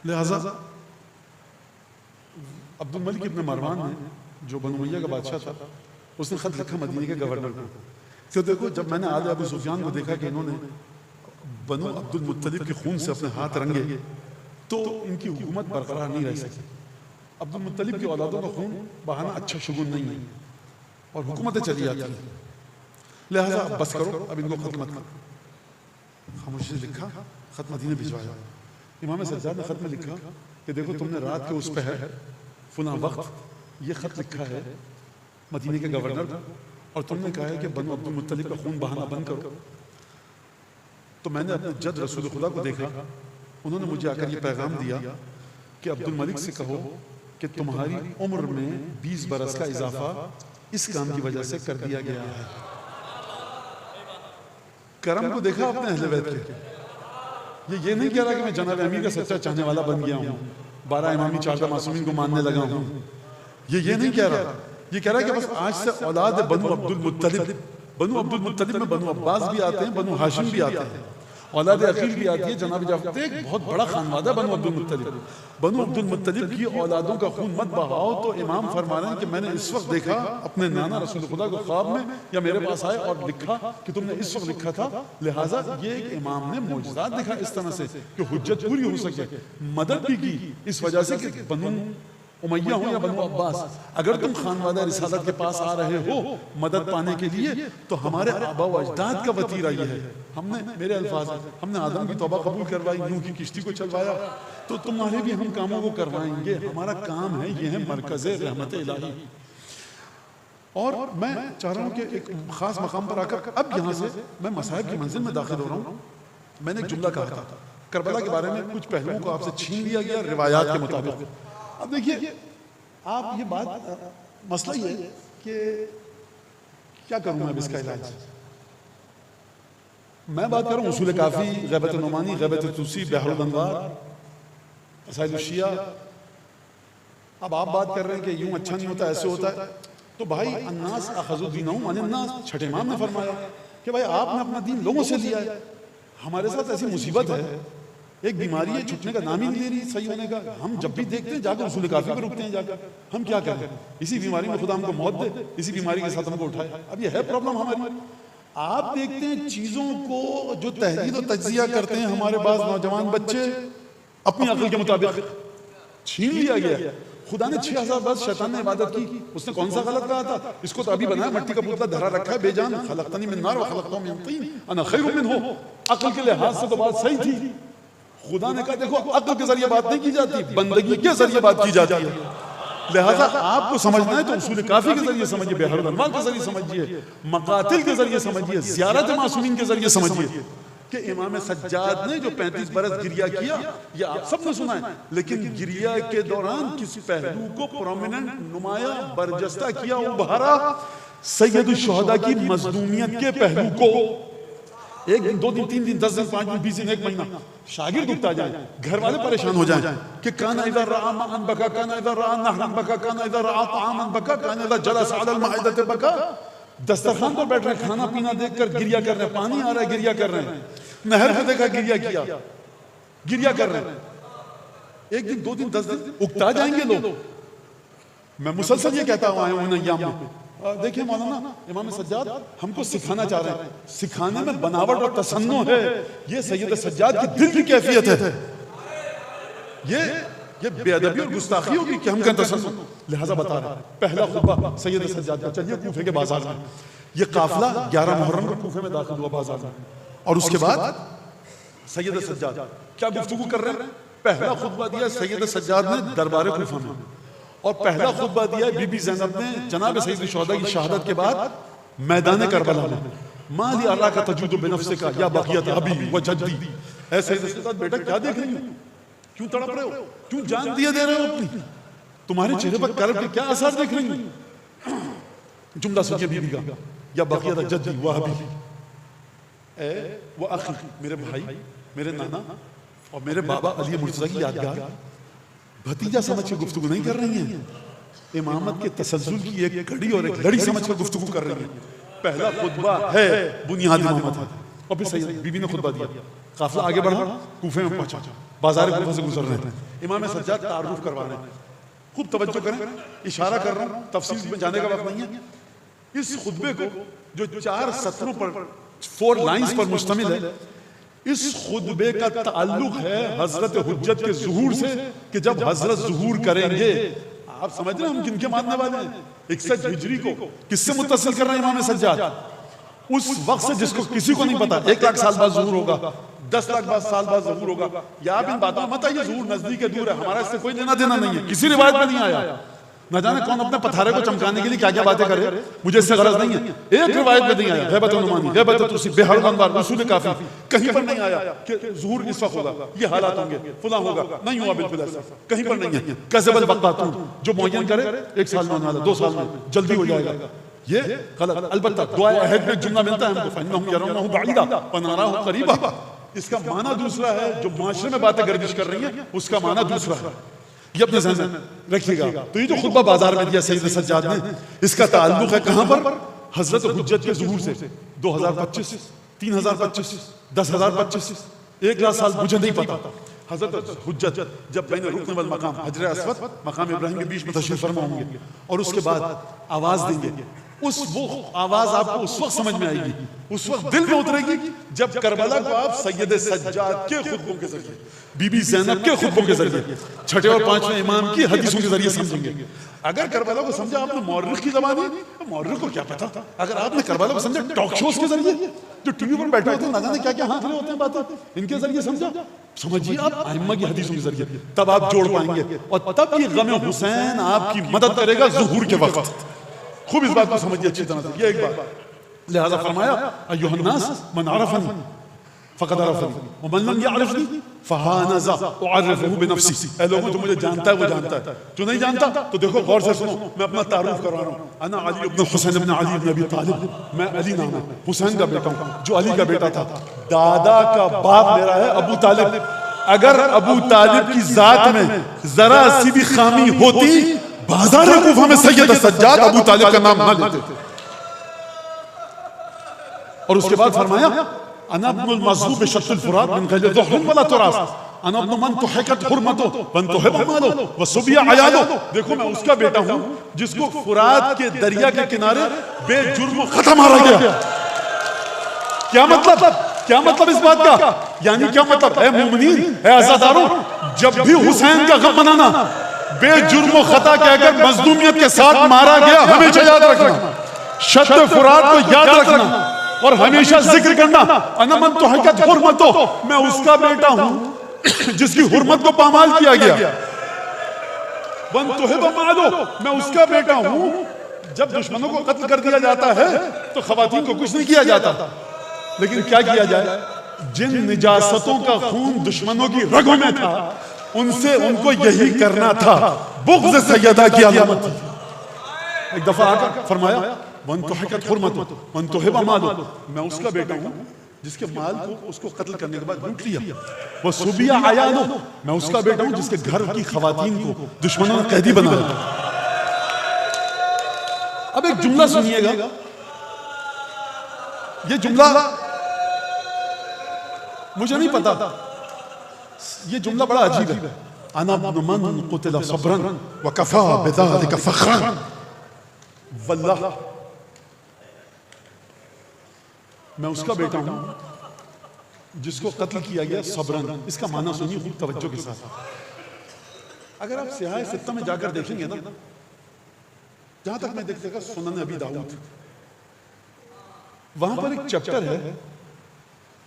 لہذا عبد الملک ابن مروان نے جو بنو امیہ کا بادشاہ تھا اس نے خط لکھا مدینے کے گورنر کو کہ دیکھو جب میں نے آل ابو سفیان کو دیکھا کہ انہوں نے بنو عبد المطلب کے خون سے اپنے ہاتھ رنگے تو ان کی حکومت برقرار نہیں رہ سکتی. عبد المطلب کی اولادوں کا خون بہانا اچھا شگون نہیں ہے اور حکومتیں چلی جاتی ہیں. لہذا بس کرو اب ان کو خط مت کرو. خاموشی سے لکھا خط مدینے بھجوایا. امام سجاد نے خط میں لکھا کہ دیکھو تم نے رات کے اس پہ ہے فلاں وقت یہ خط لکھا ہے مدینے کے گورنر کو اور تم نے کہا ہے کہ بنو عبد المطلب کا خون بہانا بند کرو. تو میں نے اپنے جد رسول خدا کو دیکھا, انہوں نے مجھے آ کر یہ پیغام دیا کہ عبد الملک سے کہو کہ تمہاری عمر میں 20 برس کا اضافہ اس کام کی وجہ سے کر دیا گیا ہے. کرم کو دیکھا اپنے اہل بیت کے. یہ نہیں کہہ رہا کہ میں جناب امیر کا سچا چاہنے والا بن گیا ہوں, 12 امامی 14 معصومین کو ماننے لگا ہوں. یہ نہیں کہہ رہا. یہ کہہ رہا ہے کہ بس آج سے اولاد بنو عبد المطلب, بنو عبد المطلب میں بنو عباس بھی آتے ہیں, بنو ہاشم بھی آتے ہیں, اولاد عقیل بھی آتی ہے. جناب جعفر ایک بہت بڑا خانوادہ بنو عبد المطلب. بنو عبد المطلب کی اولادوں کا خون مت بہاؤ. تو امام فرما رہے ہیں کہ میں نے اس وقت دیکھا اپنے نانا رسول خدا کو خواب میں یا میرے پاس آئے اور لکھا کہ تم نے اس وقت لکھا تھا. لہٰذا یہ ایک امام نے معجزات دکھا اس طرح سے کہ حجت پوری ہو سکے. مدد بھی کی اس وجہ سے کہ بنو امیہ ہو یا بنو عباس, اگر تم خانوادہ رسالت کے پاس آ رہے ہو مدد پانے کے لیے تو ہمارے آبا و اجداد کا وتیرہ یہ ہے. ہم نے, میرے الفاظ ہیں, ہم نے آدم کی توبہ قبول کروائی, نوح کی کشتی کو چلوایا, تو تمہارے بھی ہم کاموں کو کروائیں گے. ہمارا کام ہے, یہ ہے مرکز رحمت الہی. اور میں چاہ رہا ہوں کہ ایک خاص مقام پر آ کر اب یہاں سے میں مصائب کی منزل میں داخل ہو رہا ہوں. میں نے ایک جملہ کہا تھا کربلا کے بارے میں, کچھ پہلوؤں کو آپ سے چھین لیا گیا روایات کے مطابق. اب دیکھیے آپ یہ بات, مسئلہ یہ ہے کہ کیا کروں میں اب اس کا علاج. میں بات کر رہا ہوں اصول کافی, غیبت نعمانی, غیبت توسی, بحر الانوار, مسائل الشیعہ. اب آپ بات کر رہے ہیں کہ یوں اچھا نہیں ہوتا, ایسے ہوتا ہے. تو بھائی الناس اخذوا دینہم عن الناس, چھٹے امام نے فرمایا کہ بھائی آپ نے اپنا دین لوگوں سے لیا ہے. ہمارے ساتھ ایسی مصیبت ہے, ایک بیماری ہے چھٹنے کا نام ہی نہیں لے رہی صحیح ہونے کا. ہم جب بھی دیکھتے ہیں جا کر اصول کافی پہ رکتے ہیں, جا کر ہم کیا کریں, اسی بیماری میں خدا ہم کو موت دے, اسی بیماری کے ساتھ ہم کو اٹھائے. اب یہ ہے پرابلم ہماری. آپ دیکھتے ہیں چیزوں کو جو تحلیل و تجزیہ کرتے ہیں ہمارے بعض نوجوان بچے اپنی عقل کے مطابق, چھین لیا گیا. خدا نے 6000 برس شیطان نے عبادت کی, اس نے کون سا غلط کہا تھا؟ اس کو تو ابھی بنایا, مٹی کا پتلا دھرا رکھا ہے بے جان. خلقتنی من نار و خلقتہ من طین انا خیر منہ. عقل کے لحاظ سے تو بات صحیح تھی. خدا نے کہا دیکھو عقل کے ذریعے بات نہیں کی جاتی, بندگی کے ذریعے بات کی جاتی ہے. لہٰذا آپ کو سمجھنا ہے تو اصول کافی کے ذریعے سمجھیے, بحر الانوار کے ذریعے سمجھیے, مقاتل کے ذریعے سمجھیے, زیارت معصومین کے ذریعے سمجھیے کہ امام سجاد نے جو 35 برس گریہ کیا یہ آپ سب نے سنا ہے. لیکن گریہ کے دوران کس پہلو کو پرومیننٹ, نمایاں, برجستہ کیا, ابھارا؟ سید الشہداء کی مظلومیت کے پہلو کو. 1 دن 2 دن 3 دن 10 دن 5 دن 20 دن 1 مہینہ شاگرد اکتا جائیں, گھر والے پریشان ہو جائیں کہ کان اذا رعا ماء بکا, کان اذا رعا نهرا بکا, کان اذا رعا طعاما بکا, کان اذا جلس على المائدة بکا. دسترخوان پر بیٹھ رہے ہیں, کھانا پینا دیکھ کر گریہ کر رہے ہیں, پانی آ رہا ہے گریہ کر رہے ہیں, نہر کو دیکھا گریہ کیا, گریہ کر رہے ہیں. 1 دن 2 دن 10 دن اکتا جائیں گے لوگ. میں مسلسل یہ کہتا ہوں آیا ہوں ان ایام میں. دیکھیں مولانا امام سجاد ہم کو سکھانا چاہ رہے ہیں, سکھانے میں بناوٹ اور تصنع ہے. یہ سید سجاد کی دل کی کیفیت ہے. یہ بے ادبی اور گستاخی ہوگی کہ ہم کا تصنع. لہذا بتا رہے ہیں پہلا خطبہ سید سجاد کا, چلیے کوفے کے بازار میں. یہ قافلہ 11 محرم کو کوفے میں داخل ہوا بازار میں, اور اس کے بعد سید سجاد کیا گفتگو کر رہے ہیں. پہلا خطبہ دیا سید سجاد نے دربار کوفہ میں, اور پہلا خطبہ دیا بی بی زینب نے جناب سید الشہداء کی شہادت کے بعد میدان کربلا میں. ما لی اللہ کا تجود بنفسک یا بقیت ابی و جدی. اے سید سجاد بیٹا کیا دیکھ رہی ہو, کیوں تڑپ رہے ہو, کیوں جان دیے دے رہے ہو اپنی, تمہارے چہرے پر کرب کے کیا اثر دیکھ رہی ہو. جملہ سنیے بی بی کا, یا بقیت جدی و ابی, اے و اخی, میرے بھائی, میرے نانا اور میرے بابا علی مرتضیٰ کی یادگار بھتیجا سمجھ کے گفتگو نہیں کر رہی ہیں، امامت کے تسلسل کی ایک کڑی اور ایک لڑی سمجھ کر گفتگو کر رہی ہیں. پہلا خطبہ ہے بنیاد امامت ہے، اور پھر سید بی بی نے خطبہ دیا. قافلہ آگے بڑھا، کوفے میں پہنچا، بازار کوفہ سے گزر رہے ہیں، امام سجاد تعارف کروا رہے ہیں. خوب توجہ کریں، اشارہ کر رہا ہوں، تفصیل میں جانے کا وقت نہیں ہے. اس خطبے کو جو 4 سطروں پر 4 لائنز پر مشتمل ہے، اس خطبے کا تعلق ہے حضرت حجت کے ظہور سے، کہ جب حضرت ظہور کریں گے. آپ سمجھ رہے ہیں ہم کن کے ماننے والے ہیں؟ 61 ہجری کو کس سے متصل کر رہے ہیں امام سجاد؟ اس وقت سے جس کو کسی کو نہیں پتا 1 لاکھ سال بعد ظہور ہوگا، 10 لاکھ سال بعد ظہور ہوگا. یا آپ ان باتوں مت آئیے ظہور نزدیک ہے دور ہے، ہمارا اس سے کوئی لینا دینا نہیں ہے، کسی روایت میں نہیں آیا. نہ جانے کون اپنے پتھارے کو چمکانے کے لیے کیا کیا باتیں کرے، مجھے اس سے غرض نہیں ہے. ایک روایت میں نہیں آیا غیبت نعمانی، غیبت توسی، بہار الانوار، اصول کافی، کہیں پر نہیں آیا کہ ظہور اس وقت ہوگا، یہ حالات ہوں گے، فلاں ہوگا. نہیں ہوا بالکل ایسا، کہیں پر نہیں ہے. کذب البقاتون، جو معین کرے 1 سال میں ہونے والا، 2 سال میں جلدی ہو جائے گا، یہ غلط. البتہ دعائے عہد میں جملہ ملتا ہے ہم کو، فَإِنَّهُمْ يَرَوْنَهُ بَعِيدًا وَنَرَاهُ قَرِيبًا. اس کا معنی دوسرا ہے، جو معاشرے میں باتیں گردش کر رہی ہیں اس کا معنی دوسرا ہے. یہ اپنے ذہن میں رکھیے گا. تو یہ جو خطبہ بازار میں دیا سید سجاد نے، اس کا تعلق ہے کہاں پر؟ حضرت حجت کے ظہور سے. 2025، 3025، 10,025، 1,00,000 سال مجھے نہیں پتا. حضرت حجت جب بین رکن والمقام حجر اسود مقام ابراہیم کے بیچ میں تشریف فرما ہوں گے، اور اس کے بعد آواز دیں گے. وہ آواز آپ کو اس وقت سمجھ میں آئے گی، اس وقت دل میں اترے گی جب کربلا کو آپ سید سجاد کے خطبوں کے ذریعے، بی بی زینب کے خطبوں کے ذریعے، 6 اور 5ویں امام کی حدیثوں کے ذریعے سمجھیں گے. اگر کربلا کو سمجھا آپ نے مورخ کی زبانی، مورخ کو کیا پتا. اگر آپ نے کربلا کو سمجھا ٹاک شوز کے ذریعے، جو ٹی وی پر بیٹھے ہوتے ہیں نہ جانے کیا کیا ہانک رہے ہوتے ہیں باتیں، ان کے ذریعے سمجھا، سمجھیے آپ ائمہ کی حدیثوں کے ذریعے، تب آپ جوڑ پائیں گے. اور تب یہ غم حسین آپ کی مدد کرے گا ظہور کے وقت. خوب اس بات کو سمجھیے اچھی طرح سے. یہ ایک بات. لہذا فرمایا ایھا الناس من عرفنی فقد عرفنی ومن لم يعرفنی فها ذا اعرفه بنفسی. اے لوگوں جو مجھے جانتا ہے وہ جانتا ہے، جو نہیں جانتا تو دیکھو غور سے سنو، میں اپنا تعارف کروا رہا ہوں. انا علی ابن حسین ابن علی ابن ابی طالب، میں علی نام ہے، حسین کا بیٹا ہوں جو علی کا بیٹا تھا. دادا کا باپ میرا ہے ابو طالب. اگر ابو طالب کی ذات میں ذرا سی بھی خامی ہوتی، بازار کوفہ میں سید سجاد ابو طالب کا نام نہ لیتے تھے. اور اس کے بعد فرمایا انا ابن المظلوم بشط الفرات من غیر ظہر ولا تراث، انا ابن من تحقت حرمته وانتهب ماله وصبی عیاله. دیکھو میں اس کا بیٹا ہوں جس کو فرات کے دریا کے کنارے بے جرم ختم مارا گیا. کیا مطلب؟ کیا مطلب اس بات کا؟ یعنی کیا مطلب؟ اے مومنین، اے عزاداروں، جب بھی حسین کا غم منانا، بے جرم و خطا کہہ کر مظلومیت کے ساتھ مارا گیا، ہمیشہ یاد رکھنا، شط فرات کو یاد رکھنا، اور ہمیشہ ذکر کرنا انا من تحقت حرمتو، میں اس کا بیٹا ہوں جس کی حرمت کو پامال کیا گیا. وانتہب مالو، میں اس کا بیٹا ہوں جب دشمنوں کو قتل کر دیا جاتا ہے تو خواتین کو کچھ نہیں کیا جاتا. لیکن کیا کیا جائے؟ جن نجاستوں کا خون دشمنوں کی رگوں میں تھا ان سے ان کو یہی کرنا تھا. بغض سیدہ کی علامت تھی. ایک دفعہ آ کر فرمایا وانتحقت حرمتو وانتہب مالو، میں اس کا بیٹا ہوں جس کے مال کو اس کو قتل کرنے کے بعد لوٹ لیا. وصبی عیالو، میں اس کا بیٹا ہوں جس کے گھر کی خواتین کو دشمنوں نے قیدی بنایا. اب ایک جملہ سنیے گا، یہ جملہ مجھے نہیں پتا، یہ جملہ بڑا عجیب ہے. انا ابن من قتل صبرا وکفا بذلک فخرا. واللہ میں اس کا بیٹا ہوں جس کو قتل کیا گیا صبرن. اس کا معنی سنیے خوب توجہ کے ساتھ. اگر آپ سیاہ ستہ میں جا کر دیکھیں گے نا، جہاں تک میں دیکھتے گا سنن ابی داؤد، وہاں پر ایک چیپٹر ہے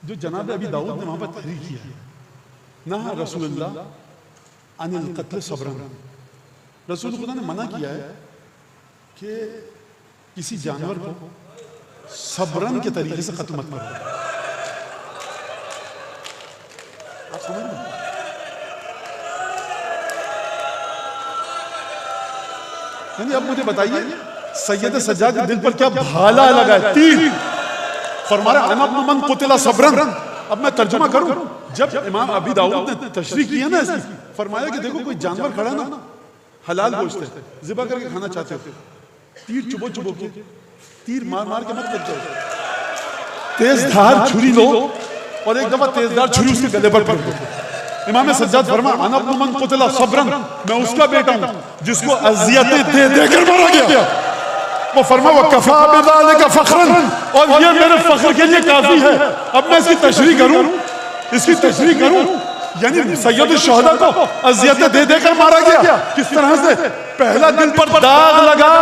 جو جناب ابی داؤد نے وہاں پر تحریر کیا ہے. نہا رسول اللہ عن القتل صبرن. رسول خدا نے منع کیا ہے کہ کسی جانور کو صبرن کے طریقے سے قتل مت کرو. آپ سمجھ رہے ہیں؟ یعنی اب مجھے بتائیے سید سجاد کے دل پر کیا بھالا لگا ہے، تیر. فرما رہا انا ابن من قتل صبرن. اب میں ترجمہ کروں، جب امام ابی داؤد نے تشریح کیا نا ایسی، فرمایا کہ دیکھو کوئی جانور کھڑا نا حلال گوشت ہے، ذبح کر کے کھانا چاہتے ہو، تیر چبو چبو کے، تیر مار مار کے مت کرتے ہو، تیز دھار چھری لو اور ایک دفعہ تیز دھار چھری اس کے گلے پر پڑ دو۔ امام سجاد فرما انا ابن من قتل صبرا، میں اس کا بیٹا ہوں جس کو اذیتیں دے دے کر مارا گیا۔ وہ فرما وَكَفَى بِذَلِكَ فَخْرًا، اور یہ میرے فخر کے لیے کافی ہے۔ اب میں اس کی تشریح کروں، اس کی تشریح کروں، یعنی سید الشہداء کو اذیتیں دے دے کر مارا گیا۔ کس طرح سے؟ پہلا دل پر داغ لگا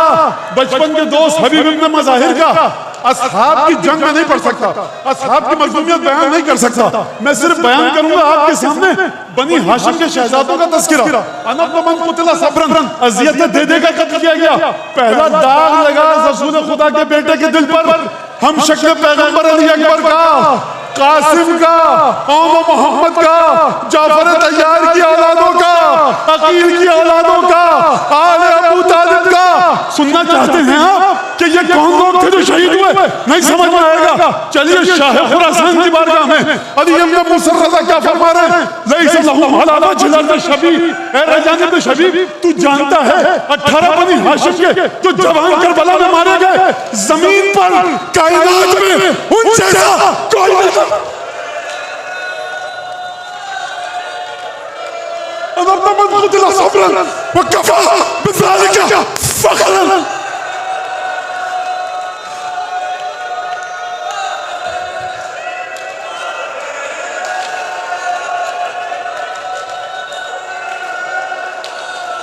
بچپن کے دوست حبیب ابن مظاہر کا، اصحاب کی جنگ میں نہیں پڑھ سکتا، اصحاب کی مظلومیت بیان نہیں کر سکتا، میں صرف بیان کروں گا آپ کے سامنے بنی ہاشم کے شہزادوں کا تذکرہ۔ انا ابن من قتل صبرا، اذیتیں دے دے کر قتل کیا گیا۔ پہلا داغ لگا رسول خدا کے بیٹے کے دل پر، ہم شکل پیغمبر علی اکبر کا، قاسم کا، قوم محمد کا، جعفر طیار کی اولادوں کا، عقیل کی اولادوں کا، آل ابو طالب کا۔ سننا چاہتے ہیں آپ کہ یہ کون لوگ تھے جو شہید ہوئے؟ نہیں سمجھ میں آئے گا، چلیے شاہ خراسان کی بارگاہ میں علی ابن موسیٰ رضا کیا فرما رہے ہیں؟ لیس لہم علی وجہ ابن شبیب، اے ریجان ابن شبیب، تو جانتا ہے 18 بنی ہاشم کے جو جوان کربلا میں مارے گئے، زمین پر کائنات میں ان جیسا کوئی نہیں۔ انا ابن من قتل صبرا وكفى بذلك فخرا۔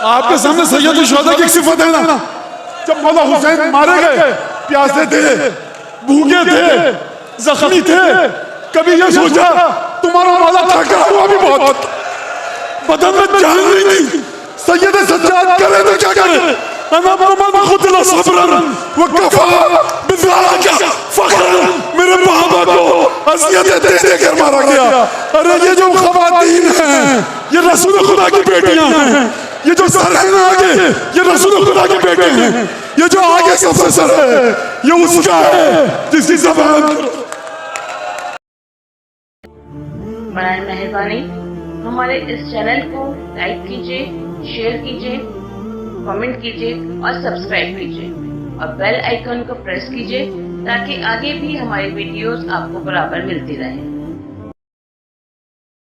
آپ کے سامنے سید الشہداء کی ایک صفت ہے نا، جب مولا حسین مارے گئے، پیاسے تھے، بھوکے تھے، زخمی تھے، کبھی یہ سوچا تمہارا مولا تھکا ہوا بھی بہت، بدن میں جان نہیں تھی، سید سجاد کرے تو کیا کرے؟ انا ابن من قتل صبرا وكفى بذلك فخرا، میرے بابا کو اذیتیں دے دے کر مارا گیا۔ ارے یہ جو خواتین ہیں یہ رسول خدا کی بیٹیاں ہیں، یہ جو سر ہیں آگے یہ رسول خدا کے بیٹے ہیں، یہ جو آگے سفر سر ہے یہ اس کا ہے جس کی زبان۔ برائے مہربانی ہمارے اس چینل کو لائک کیجیے، شیئر کیجیے، کمنٹ کیجیے اور سبسکرائب کیجیے اور بیل آئیکن کو پریس کیجیے تاکہ آگے بھی ہماری ویڈیوز آپ کو برابر ملتی رہیں۔